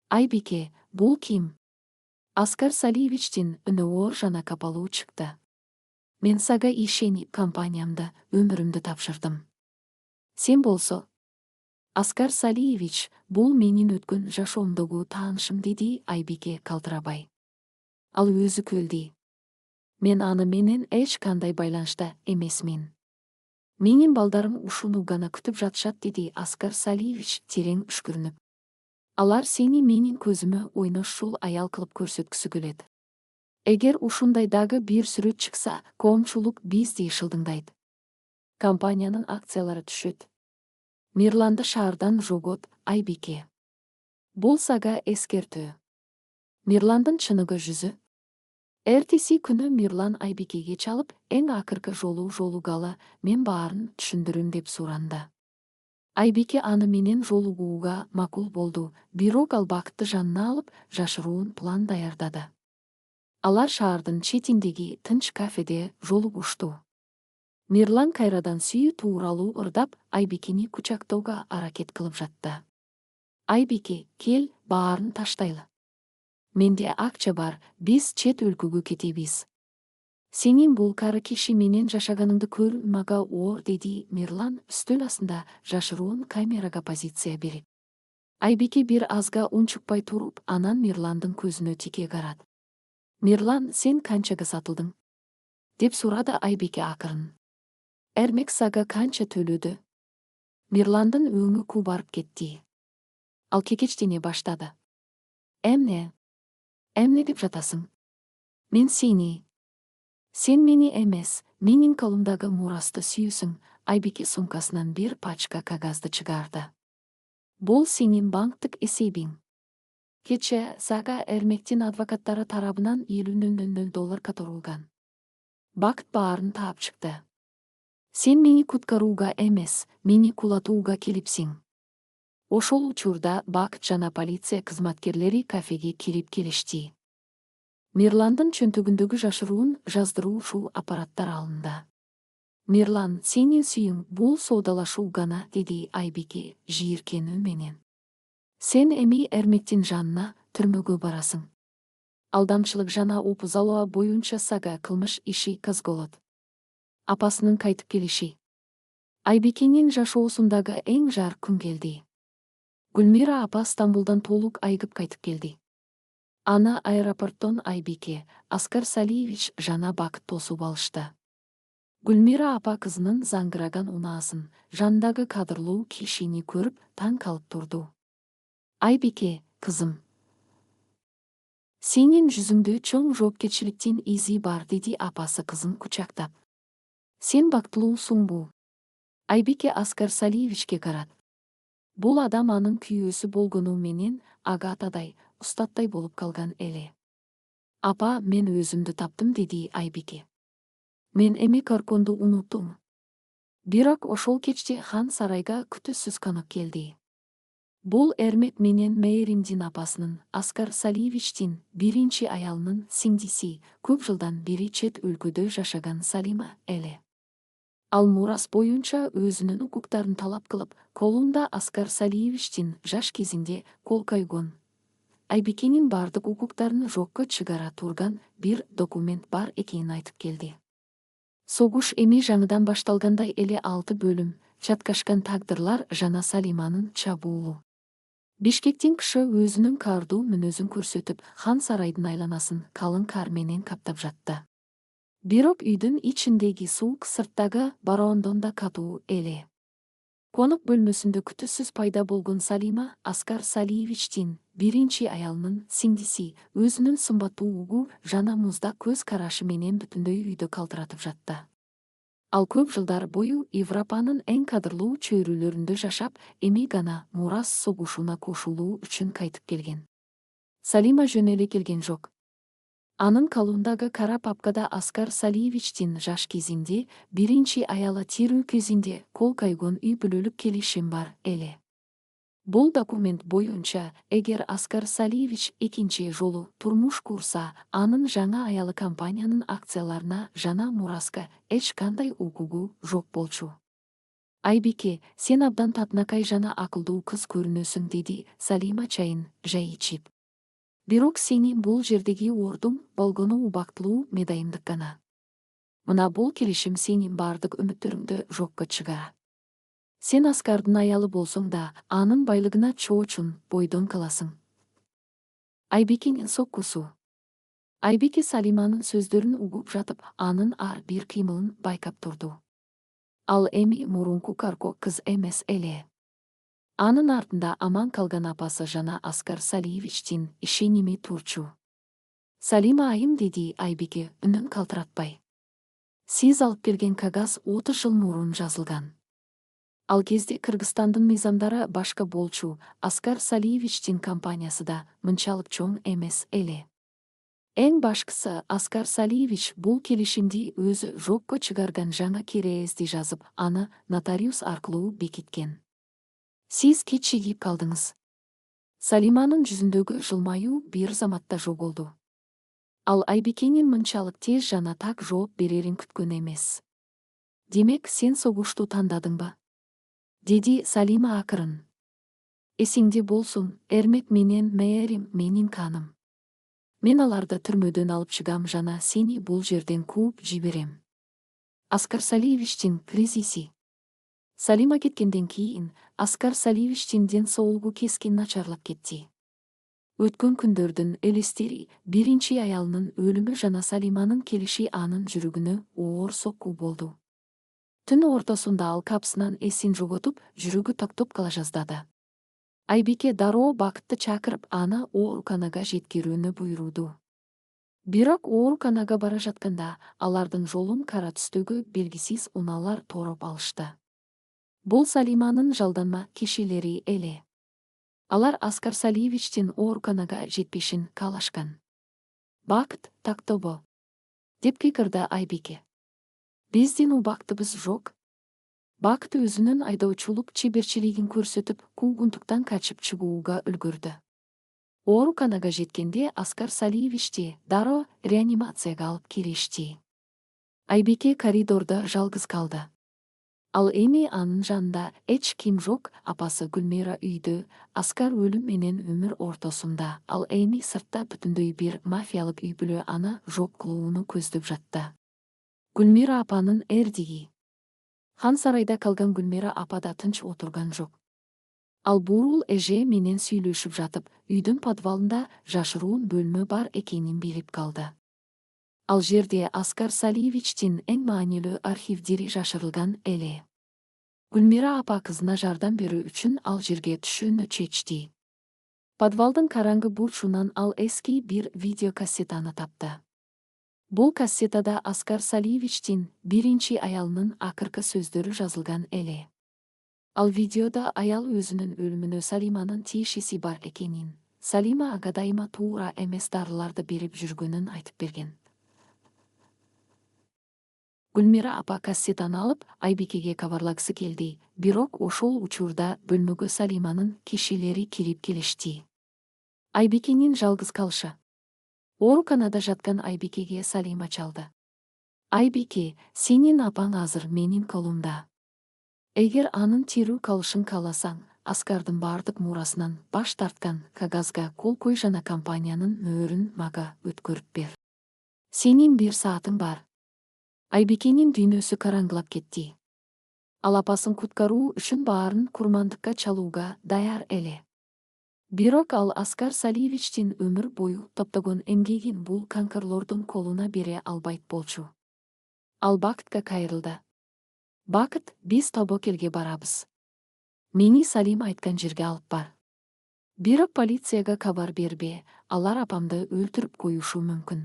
Айбике, бул ким? Аскар Салиевичтин үнү оор жана капалуу чыкты. Мен сага ишенип компаниямды, өмүрүмдү тапшырдым. Сен болсо? Аскар Салиевич, бул менин өткөн жашоомдогу таанышым, деди Айбике калтырабай. Ал өзү көлди. Мен аны менен эч кандай байланышта эмесмин. Менин балдарым ушуну гана күтүп жатышат, деди Аскар Салиевич терең үшкүрүнүп. Алар сени менин көзүмө ойношчул аял кылып көрсөткүсү келет. Эгер ушундай дагы бир сүрөт чыкса, коомчулук бизди шылдыңдайт. Компаниянын акциялары түшөт. Мирланды шаардан жогот, Айбике. Бул сага эскертүү. Мирландын чыныгы жүзү. Эртеси күнү Мирлан Айбикеге чалып, эң акыркы жолугалы мен баарын түшүндүрүм деп суранды. Айбике аны менен жолугууга макул болду, бирок ал Бакытты жанына алып, жашыруун план даярдады. Алар шаардын четиндеги тынч кафеде жолугушту. Мирлан кайрадан сүйүү тууралуу ырдап, Айбикени кучактоого аракет кылып жатты. Айбике, кел, баарын таштайлы. Менде акча бар, биз чет өлкөгө кетебиз. Сенин бул кары киши менен жашаганыңды көрүү мага оор, деди Мирлан үстөл астында жашыруун камерага позиция берип. Айбике бир азга унчукпай туруп, анан Мирландын көзүнө тике карады. Мирлан, сен канчага сатылдың? Деп сурады Айбике акырын. Эрмек сага канча төлөдү? Мирландын өңү кубарып кетти. Ал кекечтене баштады. Эмне деп жатасың? Мен сени. Сен мени эмес, менин колумдагы мурасты сүйүүсүң. Айбике сумкасынан бир пачка кагазды чыгарды. Бул сенин банктык эсебиң. Кече сага Эрмектин адвокаттары тарабынан $50,000 которулган. Бакыт баарын таап чыкты. Сен мени куткарууга эмес, мени кулатууга келипсиң. Ошол учурда Бакыт жана полиция кызматкерлери кафеге кирип келишти. Мирландын чөнтөгүндөгү жашыруун жаздыруушул аппараттар алынды. Мирлан, сенин сүйүң бул соодалашуу гана, деди Айбике жийиркенүү менен. Сен эми Эрмектин жанына түрмөгө барасың. Алдамчылык жана опузалоо боюнча сага кылмыш иши козголот. Апасынын кайтып келиши. Айбикенин жашоосундагы эң жар күн келди. Гүлмира апа Стамбулдан толук айыгып кайтып келди. Аны аэропорттон Айбике, Аскар Салиевич жана Бакыт тосуп алышты. Гүлмира апа кызынын заңгыраган унаасын, жандагы кадырлуу кишини көрүп таң калып турду. Айбике, кызым. Сенин жүзүңдө чоң жоопкерчиликтин изи бар, деди апасы кызын кучактап. Сен бактылуусуңбу? Айбике Аскар Салиевичке карат. Бул адам анын күйөөсү болгону менен ага атадай, устаттай болуп калган эле. Апа, мен өзүмдү таптым, деди Айбике. Мен эми Корконду унуттум. Бирок ошол кечте хан сарайга күтүүсүз конок келди. Бул Эрмек менен Мээримдин апасынын, Аскар Салиевичтин биринчи аялынын сиңдиси, көп жылдан бери чет өлкөдө жашаган Салима эле. Ал мурас боюнча өзүнүн укуктарын талап кылып, колунда Аскар Салиевичтин жаш кезинде кол койгон, Айбикенин бардык укуктарын жокко чыгара турган бир документ бар экенин айтып келди. Согуш эми жаңыдан башталгандай эле 6 бөлүм, чаткашкан тагдырлар жана Салиманын чабуулу. Бишкектин кышы өзүнүн каардуу мүнөзүн көрсөтүп, хан сарайдын айланасын калың кар менен каптап жатты. Бирок үйдүн ичиндеги суук сырттагы бароондон да катуу эле. Конок бөлмөсүндө күтүүсүз пайда болгон Салима Аскар Салиевичтин биринчи аялынын сиңдиси, өзүнүн сымбаттуу угу жана муздак көз карашы менен бүтүндөй үйдү калтыратып жатты. Ал көп жылдар бою Европанын эң кадырлуу чөйрөлөрүндө жашап, эми гана мурас согушуна кошулуу үчүн кайтып келген. Салима жөн эле келген жок. Анын колундагы кара папкада Аскар Салиевичтин жаш кезинде биринчи аялы тирүү кезинде кол койгон үй бүлөлүк келишим бар эле. Бул документ боюнча, эгер Аскар Салиевич экинчи жолу турмуш курса, анын жаңа аялы компаниянын акцияларына жана мураска эч кандай укугу жок болчу. Айбике, сен абдан татынакай жана акылдуу кыз көрүнөсүң, деди Салима чайын жай ичип. Бирок сени бул жердеги ордуң болгону убактылуу медайымдык гана. Мына бул келишим сенин бардык үмүттөрүңдү жокко чыгарат. Сен Аскардын аялы болсоң да, анын байлыгына чоочун бойдон каласың. Айбикенин соккусу. Айбике Салиманын сөздөрүн угуп жатып, анын ар бир кыймылын байкап турду. Ал эми мурунку Карко кыз эмес эле. Анын артында аман калган апасы жана Аскар Салиевичтин ишеними турчу. Салима айым, деди Айбике үнүн калтыратпай. Сиз алып келген кагаз 30 жыл мурун жазылган. Ал кезде Кыргызстандын мыйзамдары башка болчу, Аскар Салиевичтин компаниясы да мынчалык чоң эмес эле. Эң башкысы, Аскар Салиевич бул келишимди өзү жокко чыгарган жаңы кереезди жазып, аны нотариус аркылуу бекиткен. Сиз кечигип калдыңыз. Салиманын жүзүндөгү жылмаюу бир заматта жоголду. Ал Айбикенин мынчалык тез жана так жооп берерин күткөн эмес. Демек, сен согушту тандадыңбы? Деди Салима акырын. Эсиңде болсун, Эрмек менен Мээрим менин каным. Мен аларды түрмөдөн алып чыгам жана сени бул жерден кууп жиберем. Аскар Салиевичтин кризиси. Салима кеткенден кийин Аскар Салиевичтин ден соолугу кескин начарлап кетти. Өткөн күндөрдүн элестери, биринчи аялынын өлүмү жана Салиманын келиши анын жүрөгүнө оор сокку болду. Түн ортосунда ал капсынан эсин жоготуп, жүрөгү токтоп кала жаздады. Айбике дароо Бакытты чакырып, аны ооруканага жеткирүүнү буйруду. Бирок ооруканага бара жатканда, алардын жолун кара түстөгү белгисиз унаалар тороп алышты. Бул Салиманын жалданма кишилери эле. Алар Аскар Салиевичтин ооруканага жетпешин каалашкан. Бакыт тактобо, деп кыйкырды Айбике. Биздин убактыбыз жок. Бакыт өзүнүн айдоочулук чеберчилигин көрсөтүп, куугунтуктан качып чыгууга үлгүрдү. Ооруканага жеткенде Аскар Салиевичти дароо реанимацияга алып киришти. Айбике коридордо жалгыз калды. Ал эми анын жанында эч ким жок, апасы Гүлмира үйдө, Аскар өлүм менен өмүр ортосунда, ал эми сыртта бүтүндөй бир мафиялык үй бүлө аны жок кылууну көздөп жатты. Гүлмира апанын эрдиги. Хан сарайда калган Гүлмира апа да тынч отурган жок. Ал бурул эже менен сүйлөшүп жатып, үйдүн подвалында жашыруун бөлмө бар экенин билип калды. Ал жерде Оскар Салиевичтин эң маанилүү архивдери жашырылган эле. Гүлмира апа кызына жардам берүү үчүн ал жерге түшүүнү чечти. Подвалдын караңгы бурчунан ал эски бир видеокассетаны тапты. Бул кассетада Оскар Салиевичтин биринчи аялынын акыркы сөздөрү жазылган эле. Ал видеода аял өзүнүн өлүмүнө Салиманын тиешеси бар экенин, Салима ага дайыма туура эмес дарыларды берип жүргөнүн айтып берген. Гүлмира апа кассетаны алып, Айбикеге кабарлагысы келди, бирок ошол учурда бөлмөгө Салиманын кишилери кирип келишти. Айбикенин жалгыз калышы. Ооруканада жаткан Айбикеге Салима чалды. Айбике, сенин апаң азыр менин колумда. Эгер анын тирүү калышын кааласаң, Оскардын бардык мурасынан баш тарткан кагазга кол кой жана компаниянын мөөрүн мага өткөрүп бер. Сенин бир саатың бар. Айбикенин дүйнөсү караңгылап кетти. Ал апасын куткаруу үчүн баарын курмандыкка чалууга даяр эле. Бирок ал Оскар Салиевичтин өмүр бою топтогон эмгегин бул канкорлордун колуна бере албайт болчу. Ал Бакытка кайрылды. Бакыт, биз Тобокелге барабыз. Мени Салим айткан жерге алып бар. Бирок полицияга кабар бербе, алар апамды өлтүрүп коюшу мүмкүн.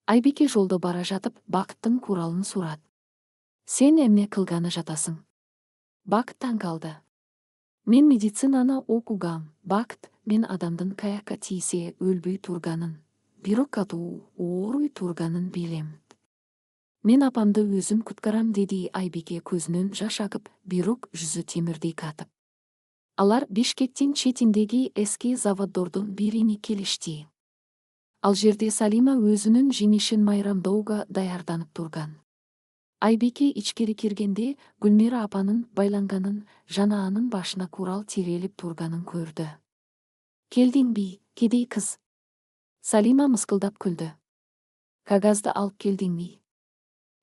Айбике жолдо бара жатып Бакыттын куралын сурат. Сен эмне кылганы жатасың? Бакыт таң калды. Мен медицинаны окугам, Бакыт, мен адамдын каякка тийсе өлбөй турганын, бирок катуу ооруй турганын билем. Мен апамды өзүм куткарам, деди Айбике көзүнөн жаш агып, бирок жүзү темирдей катып. Алар Бишкектин четиндеги эски заводдордун бирине келишти. Ал жерде Салима өзүнүн жеңишин майрамдоого даярданып турган. Айбике ичкери киргенде Гүлмира апанын байланганын жана анын башына курал тирелип турганын көрдү. Келдиңби, кедей кыз? Салима мыскылдап күлдү. Кагазды алып келдиңби?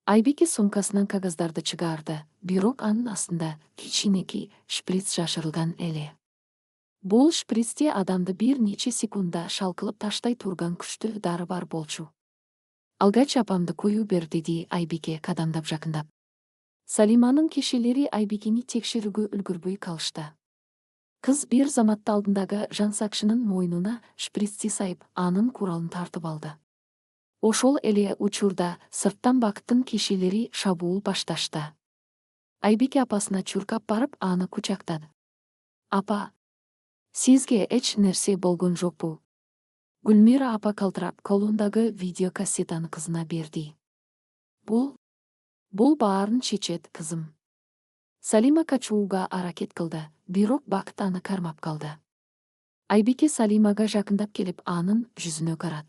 Айбике сумкасынан кагаздарды чыгарды, бирок анын астында кичинекей шприц жашырылган эле. Бул шприцте адамды бир нече секундда шалкылып таштай турган күчтүү дары бар болчу. Алгач апамды коюу бер, деди Айбике кадамдап жакындап. Салиманын кишилери Айбикени текшерүүгө үлгүрбөй калышты. Кыз бир заматта алдындагы жансакчынын мойнуна шприцти сайып, анын куралын тартып алды. Ошол эле учурда сырттан Бакыттын кишилери шабуул башташты. Айбике апасына чуркап барып, аны кучактады. Апа, сизге эч нерсе болгон жокпу? Гүлмира апа калтырап колундагы видеокассетаны кызына берди. Бул баарын чечет, кызым. Салима качууга аракет кылды, бирок Бакыт аны кармап калды. Айбике Салимага жакындап келип, анын жүзүнө карады.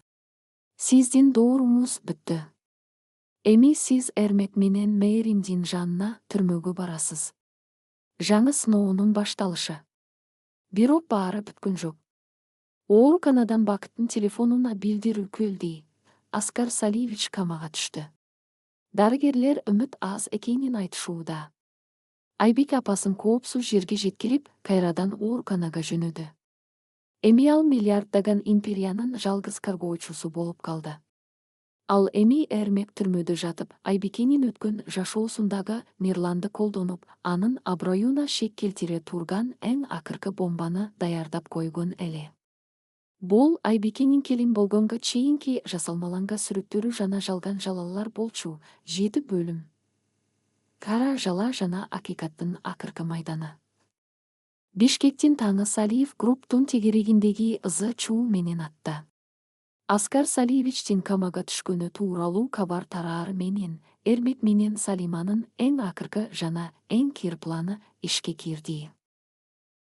Сиздин дооруңуз бүттү. Эми сиз Эрмек менен Мээримдин жанына түрмөгө барасыз. Жаңы сыноонун башталышы. Бирок баары бүткөн жок. Ооруканадан Бакыттын телефонуна билдирүү келди. Оскар Салиевич камага түштү. Дарыгерлер үмүт аз экенин айтышууда. Айбике апасын коопсуз жерге жеткирип, кайрадан ооруканага жөнөдү. Эми ал миллиарддаган империянын жалгыз каргоочусу болуп калды. Ал эми Эрмек түрмөдө жатып, Айбикенин өткөн жашоосундагы Мирланды колдонуп, анын аброюна шек келтире турган эң акыркы бомбаны даярдап койгон эле. Бул Айбикенин келин болгонго чейинки жасалмаланга сүрөттөрү жана жалган жалалар болчу, 7 бөлүм. Кара жала жана акыйкаттын акыркы майданы. Бишкектин таңы Салиев групптун тегерегиндеги ызы чуу менен атты. Оскар Салиевичтин камага түшкөнү тууралуу кабар тараары менен Эрмек менен Салиманын эң акыркы жана эң кир планы ишке кирди.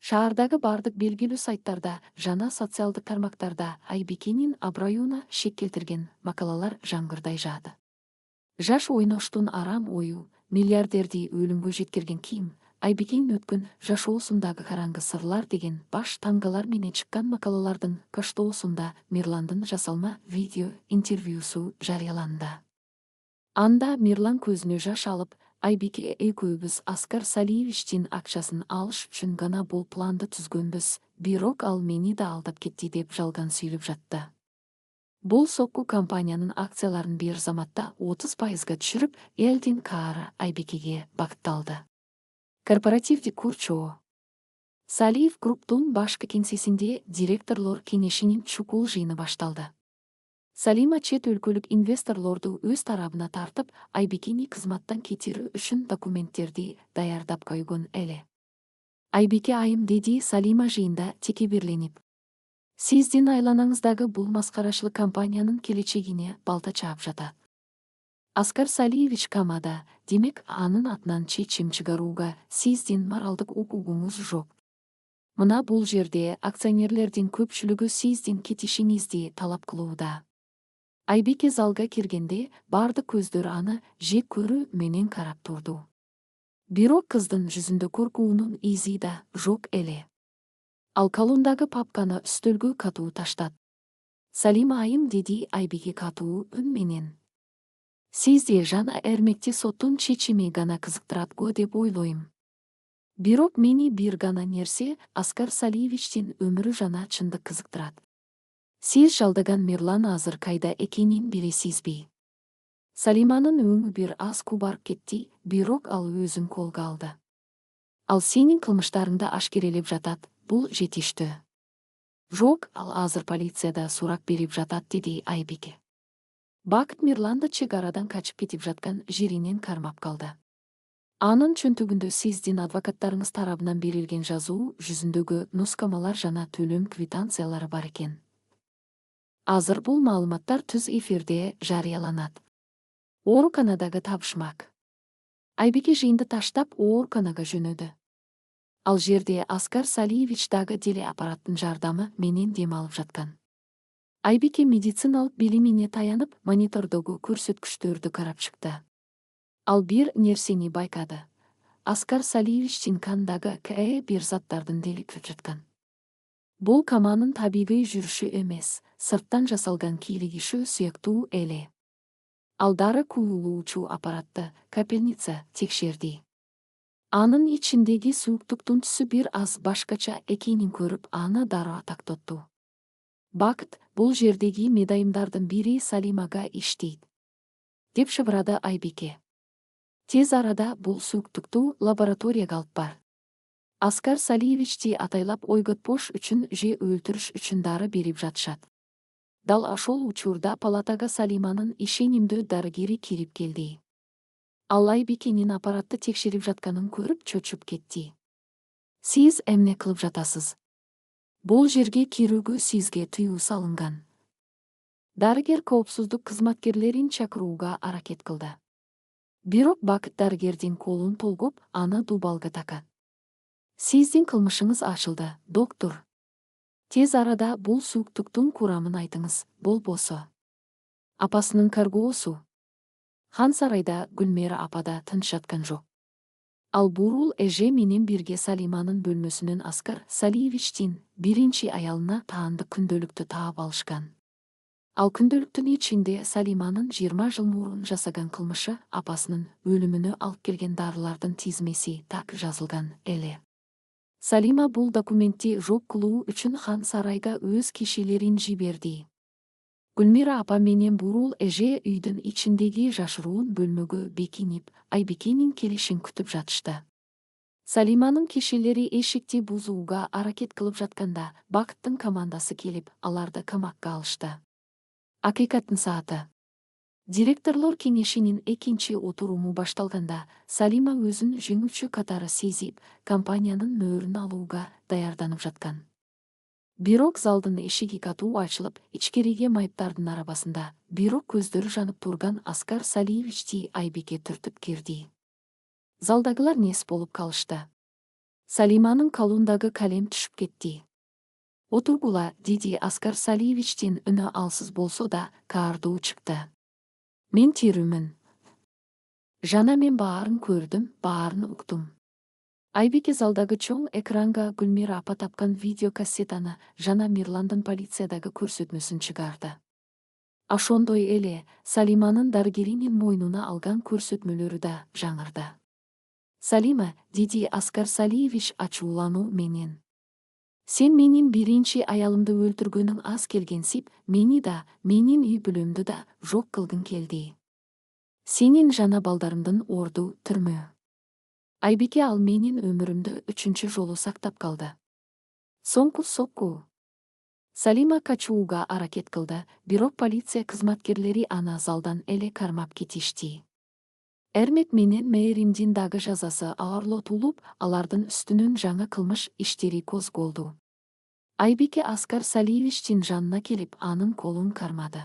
Шаардагы бардык белгилүү сайттарда жана социалдык тармактарда Айбикенин аброюна шек келтирген макалалар жаңгырдай жаады. Жаш ойноштун арам ою, миллиардерди өлүмгө жеткирген ким, Айбикенин өткөн жашоосундагы караңгы сырлар деген баш таңгалар менен чыккан макалалардын каштоосунда Мирландын жасалма видео интервьюсу жарыяланды. Анда Мирлан көзүнө жаш алып, Айбике экөөбүз Аскар Салиевичтин акчасын алыш үчүн гана бул планды түзгөнбүз, бирок ал мени да алдап кетти деп жалган сүйлөп жатты. Бул сокку компаниянын акцияларын бир заматта 30%га түшүрүп, элдин каары Айбикеге багытталды. Корпоративдик курчоо. Салиев Групптун башкы кеңсесинде директорлор кеңешинин чукул жыйыны башталды. Салима чет өлкөлүк инвесторлорду өз тарабына тартып, Айбикени кызматтан кетирүү үчүн документтерди даярдап койгон эле. Айбике айым, деди Салима жыйында текебирленип. Сиздин айланаңыздагы бул маскарачылык компаниянын келечегине балта чаап жатат. Аскар Салиевич камада, демек анын атынан чечим чыгарууга сиздин моралдык укугуңуз жок. Мына бул жерде акционерлердин көпчүлүгү сиздин кетишиңизди талап кылууда. Айбике залга киргенде бардык көздөр аны жек көрүү менен карап турду. Бирок кыздын жүзүндө коркуунун изи да жок эле. Ал колундагы папканы үстөлгө катуу таштат. Салима айым, деди Айбике катуу үн менен. Сизди жана эрмекти соттун чечими гана кызыктырат го деп ойлойм. Бирок мени бир гана нерсе Аскар Салиевичтин өмүрү жана чындык кызыктырат. Сиз жалдаган Мирлан азыр кайда экенин билесизби? Салиманын өңү бир аз кубарып кетти, бирок ал өзүн колго алды. Ал сенин кылмыштарыңды ашкерелеп жатат, бул жетиштүү. Жок, ал азыр полицияда сурак берип жатат, деди Айбике. Бакыт Мирланды чек арадан качып кетип жаткан жеринен кармап калды. Анын чөнтөгүндө сиздин адвокаттарыңыз тарабынан берилген жазуу жүзүндөгү нускамалар жана төлөм квитанциялары бар экен. Азыр бул маалыматтар түз эфирде жарыяланат. Ооруканадагы табышмак. Айбике жыйынды таштап ооруканага жөнөдү. Ал жерде Аскар Салиевич дагы деле аппараттын жардамы менен дем алып жаткан. Айбике медициналык билимине таянып, монитордогу көрсөткүчтөрдү карап чыкты. Ал бир нерсени байкады. Аскар Салиевичтин кандагы бир заттардын делип жаткан. Бул каманын табигый жүрүшү эмес, сырттан жасалган кийлигишүү сыяктуу эле. Ал дары куулуучу аппаратты капельница текшерди. Анын ичиндеги сууктуктун түсү бир аз башкача экенин көрүп, аны дароо тактотту. Бакыт, бул жердеги медайымдардын бири Салимага иштейт, деп шыбырады Айбике. Тез арада бул сууктукту лабораторияга алып бар. Аскар Салиевичти атайлап ойготпош үчүн же өлтүрүш үчүн дары берип жатышат. Дал ошол учурда палатага Салиманын ишенимдүү дарыгери кирип келди. Ал Айбикенин аппаратты текшерип жатканын көрүп чөчүп кетти. Сиз эмне кылып жатасыз? Бул жерге кирүүгө сизге тыюу салынган. Дарыгер коопсуздук кызматкерлерин чакырууга аракет кылды. Бирок Бакыт дарыгердин колун толгоп, аны дубалга такат. Сиздин кылмышыңыз ачылды, доктор. Тез арада бул сууктуктун курамын айтыңыз, болбосо. Апасынын каргоосу. Хан сарайда Гүлмира апада тынч жаткан жок. Ал бурул эже менен бирге Салиманын бөлмөсүнөн Аскар Салиевичтин биринчи аялына таандык күндөлүктү таап алышкан. Ал күндөлүктүн ичинде Салиманын 20 жыл мурун жасаган кылмышы, апасынын өлүмүнө алып келген дарылардын тизмеси так жазылган эле. Салима бул документти жок кылуу үчүн хан сарайга өз кишилерин жиберди. Гүлмира апа менен бурул эже үйдүн ичиндеги жашыруун бөлмөгө бекинип, Айбикенин келишин күтүп жатышты. Салиманын кишилери эшикти бузууга аракет кылып жатканда, Бакыттын командасы келип, аларды камакка алышты. Акыйкаттын сааты. Директорлор кеңешинин экинчи отуруму башталганда, Салима өзүн жеңүүчү катары сезип, компаниянын мөөрүн алууга даярданып жаткан. Бирок залдын эшиги катуу ачылып, ичкериге майыптардын арабасында, бирок көздөрү жанып турган Аскар Салиевичти Айбике түртүп кирди. Залдагылар нес болуп калышты. Салиманын колундагы калем түшүп кетти. Отургула, деди Аскар Салиевичтин үнү алсыз болсо да каардуу чыкты. Мен тирүүмүн. Жана мен баарын көрдүм, баарын уктум. Айбике залдагы чоң экранга Гүлмира апа тапкан видеокассетаны жана Мирландын полициядагы көрсөтмөсүн чыгарды. Ошондой эле Салиманын дарыгеринин мойнуна алган көрсөтмөлөрү да жаңырды. Салима, деди Аскар Салиевич ачуулануу менен. Сен менин биринчи аялымды өлтүргөнүң аз келгенсип, мени да, менин үй бүлөмдү да жок кылгың келди. Сенин жана балдарымдын орду түрмө. Айбике, ал менин өмүрүмдү үчүнчү жолу сактап калды. Соңку сокку. Салима качууга аракет кылды, бирок полиция кызматкерлери аны залдан эле кармап кетишти. Эрмек менен Мээримдин дагы жазасы аарлотулуп, алардын үстүнөн жаңы кылмыш иштери козголду. Айбике Аскар Салиевичтин жанына келип, анын колун кармады.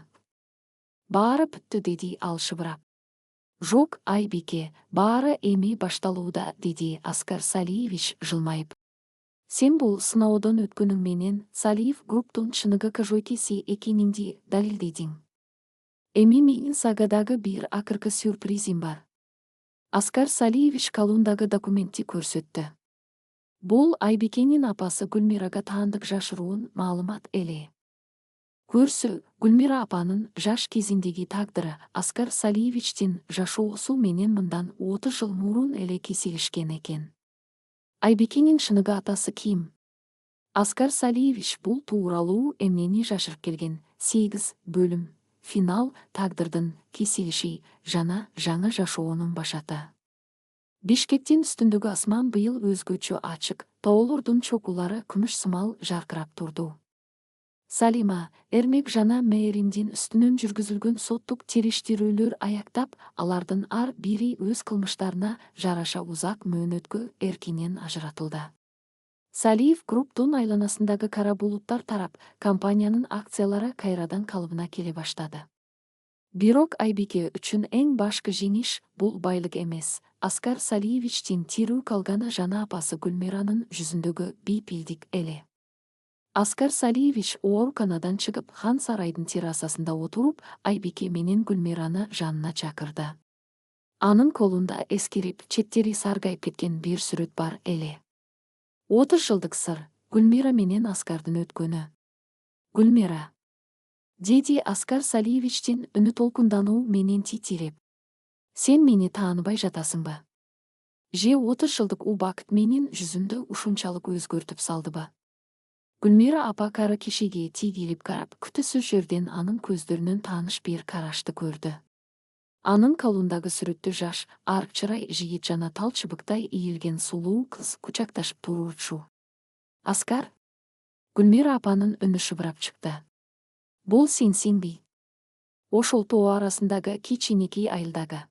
Баары бүттү, деди ал шыбырап. Жок, Айбике, баары эми башталууда, деди Аскар Салиевич жылмайып. Сен бул сыноодон өткөнүң менен Салиев Групптун чыныгы кажойкеси экениңди далилдедиң. Эми менин сагадагы бир акыркы сюрпризим бар. Аскар Салиевич колундагы документти көрсөттү. Бул Айбикенин апасы Гүлмирага таандык жашыруун маалымат эле. Көрсө, Гүлмира апанын жаш кезиндеги тагдыры Аскар Салиевичтин жашоосу менен мындан 30 жыл мурун эле кесилишкен экен. Айбикенин чыныгы атасы ким? Аскар Салиевич бул тууралуу эмнени жашырып келген? 8 бөлүм. Финал, тагдырдын кесилиши жана жаңы жашоонун башаты. Бишкектин үстүндөгү асман быйыл өзгөчө ачык, тоолордун чокулары күмүш сымал жаркырап турду. Салима, Эрмек жана Мээримдин үстүнөн жүргүзүлгөн соттук териштирүүлөр аяктап, алардын ар бири өз кылмыштарына жараша узак мөөнөткө эркинен ажыратылды. Салиев Групптун айланасындагы кара булуттар тарап, компаниянын акциялары кайрадан калыбына келе баштады. Бирок Айбике үчүн эң башкы жеңиш бул байлык эмес, Аскар Салиевичтин тирүү калганы жана апасы Гүлмиранын жүзүндөгү бейпилдик эле. Аскар Салиевич ооруканадан чыгып, хан сарайдын террасасында отуруп, Айбике менен Гүлмираны жанына чакырды. Анын колунда эскирип, четтери саргайып кеткен бир сүрөт бар эле. 30 жылдык сыр, Гүлмира менен Аскардын өткөнү. Гүлмира, деди Аскар Салиевичтин үнү толкундануу менен титиреп. Сен мени тааныбай жатасыңбы? Же 30 жылдык убакыт менин жүзүмдү ушунчалык өзгөртүп салдыбы? Гүлмира апа кары кишиге тийгилип карап, күтүүсүз жерден анын көздөрүнөн тааныш бир карашты көрдү. Анын колундагы сүрөттө жаш, арк чырай жигит жана тал чыбыктай ийилген сулуу кыз кучакташып турурчу. Аскар? Гүлмира апанын үнү шыбырап чыкты. Бул сенсиңби? Ошол тоо арасындагы кичинекей айылдагы.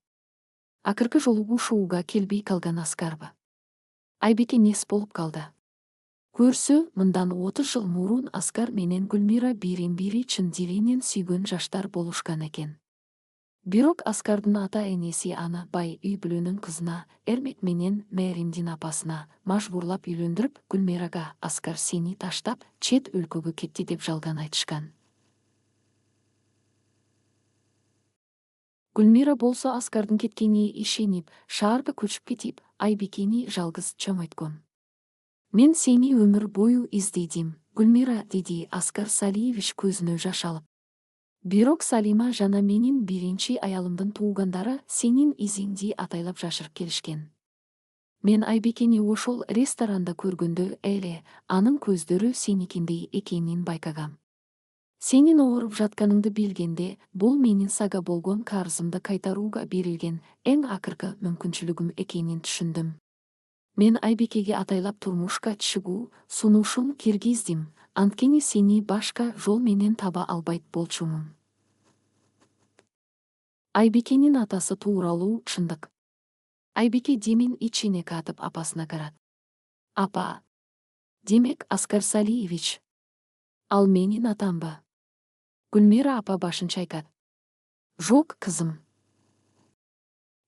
Акыркы жолу ушууга келбей калган Аскарбы? Айбике нес болуп калды. Көрсө, мындан 30 жыл мурун Аскар менен Гүлмира бирин-бири чын дилинен сүйгөн жаштар болушкан экен. Бирок Аскардын ата-энеси аны бай үй бүлөнүн кызына, Эрмек менен Мээримдин апасына мажбурлап үйлөндүрүп, Гүлмирага Аскар сени таштап, чет өлкөгө кетти деп жалган айтышкан. Гүлмира болсо Аскардын кеткенине ишенип, шаарга көчүп кетип, Айбикени жалгыз чоңойткон. Мен сени өмүр бою издейдим, Гүлмира, деди Аскар Салиевич көзүнө жаш алып. Бирок Салима жана менин биринчи аялымдын туугандары сенин изиңди атайлап жашырып келишкен. Мен Айбикени ошол ресторанда көргөндө эле анын көздөрү сеникиндей экенин байкагам. Сенин ооруп жатканыңды билгенде, бул менин сага болгон карызымды кайтарууга берилген эң акыркы мүмкүнчүлүгүм экенин түшүндүм. Мен Айбикеге атайлап турмушка чыгуу сунушун киргиздим, анткени сени башка жол менен таба албайт болчумун. Айбикенин атасы тууралуу чындык. Айбике демин ичине катып апасына карат. Апа, демек Аскар Салиевич, ал менин атамбы? Гүлмира апа башын чайкат. Жок, кызым.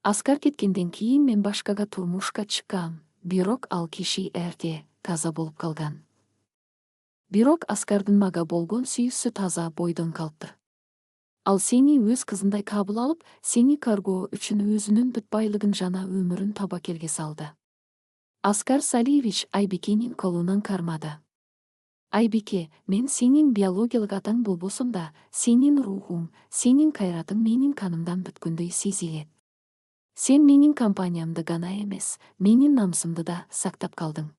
Аскар кеткенден кийин мен башкага турмушка чыккам, бирок ал киши эрте таза болуп калган. Бирок Аскардын мага болгон сүйүүсү таза бойдон калыптыр. Ал сени өз кызындай кабыл алып, сени каргоо үчүн өзүнүн бүт байлыгын жана өмүрүн табакелге салды. Аскар Салиевич Айбикенин колунан кармады. Айбике, мен сенин биологиялык атаң болбосом да, сенин рухуң, сенин кайратың менин канымдан бүткөндөй сезилет. Сен менин компаниямды гана эмес, менин намысымды да сактап калдың.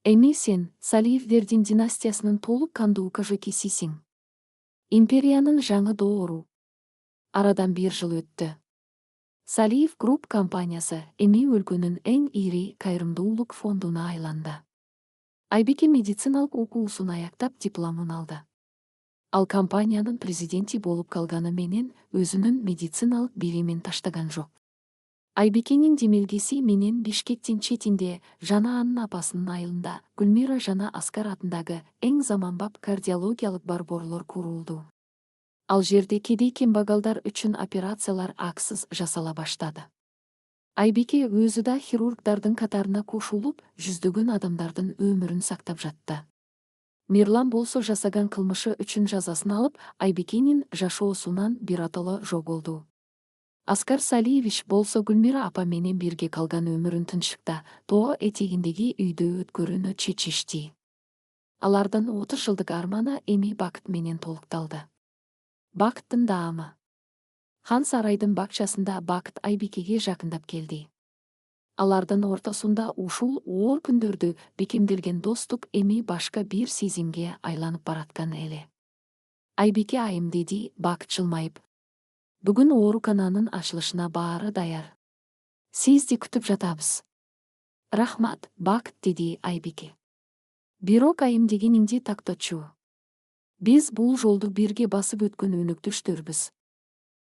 Эми сен Салиевдердин династиясынын толук кандуу кажекисисиң. Империянын жаңы доору. Арадан 1 жыл өттү. Салиев Групп компаниясы эми өлкөнүн эң ири кайрымдуулук фондуна айланды. Айбике медициналык окуусун аяктап дипломун алды. Ал компаниянын президенти болуп калганы менен өзүнүн медициналык билимин таштаган жок. Айбикенин демелгеси менен Бишкектин четинде жана анын апасынын айылында Гүлмира жана Аскар атындагы эң заманбап кардиологиялык борборлор курулду. Ал жерде кедей кембагалдар үчүн операциялар аксыз жасала баштады. Айбике өзү да хирургдардын катарына кошулуп, жүздөгөн адамдардын өмүрүн сактап жатты. Мирлан болсо жасаган кылмышы үчүн жазасын алып, Айбикенин жашоосунан биротоло жоголду. Аскар Салиевич болсо Гүлмира апа менен бирге калган өмүрүн тынчтыкта, тоо этегиндеги үйдө өткөрүүнү чечишти. Алардын 30 жылдык арманы эми бакыт менен толукталды. Бакыттын даамы. Хан сарайдын бакчасында Бакыт Айбикеге жакындап келди. Алардын ортосунда ушул оор күндөрдү бекемделген достук эми башка бир сезимге айланып бараткан эле. Айбике айым, деди Бакыт жылмайып. Бүгүн оорукананын ачылышына баары даяр. Сизди күтүп жатабыз. Рахмат, Бакыт, деди Айбике. Бирок айым дегениңди такточу. Биз бул жолду бирге басып өткөн өнөктөштөрбүз.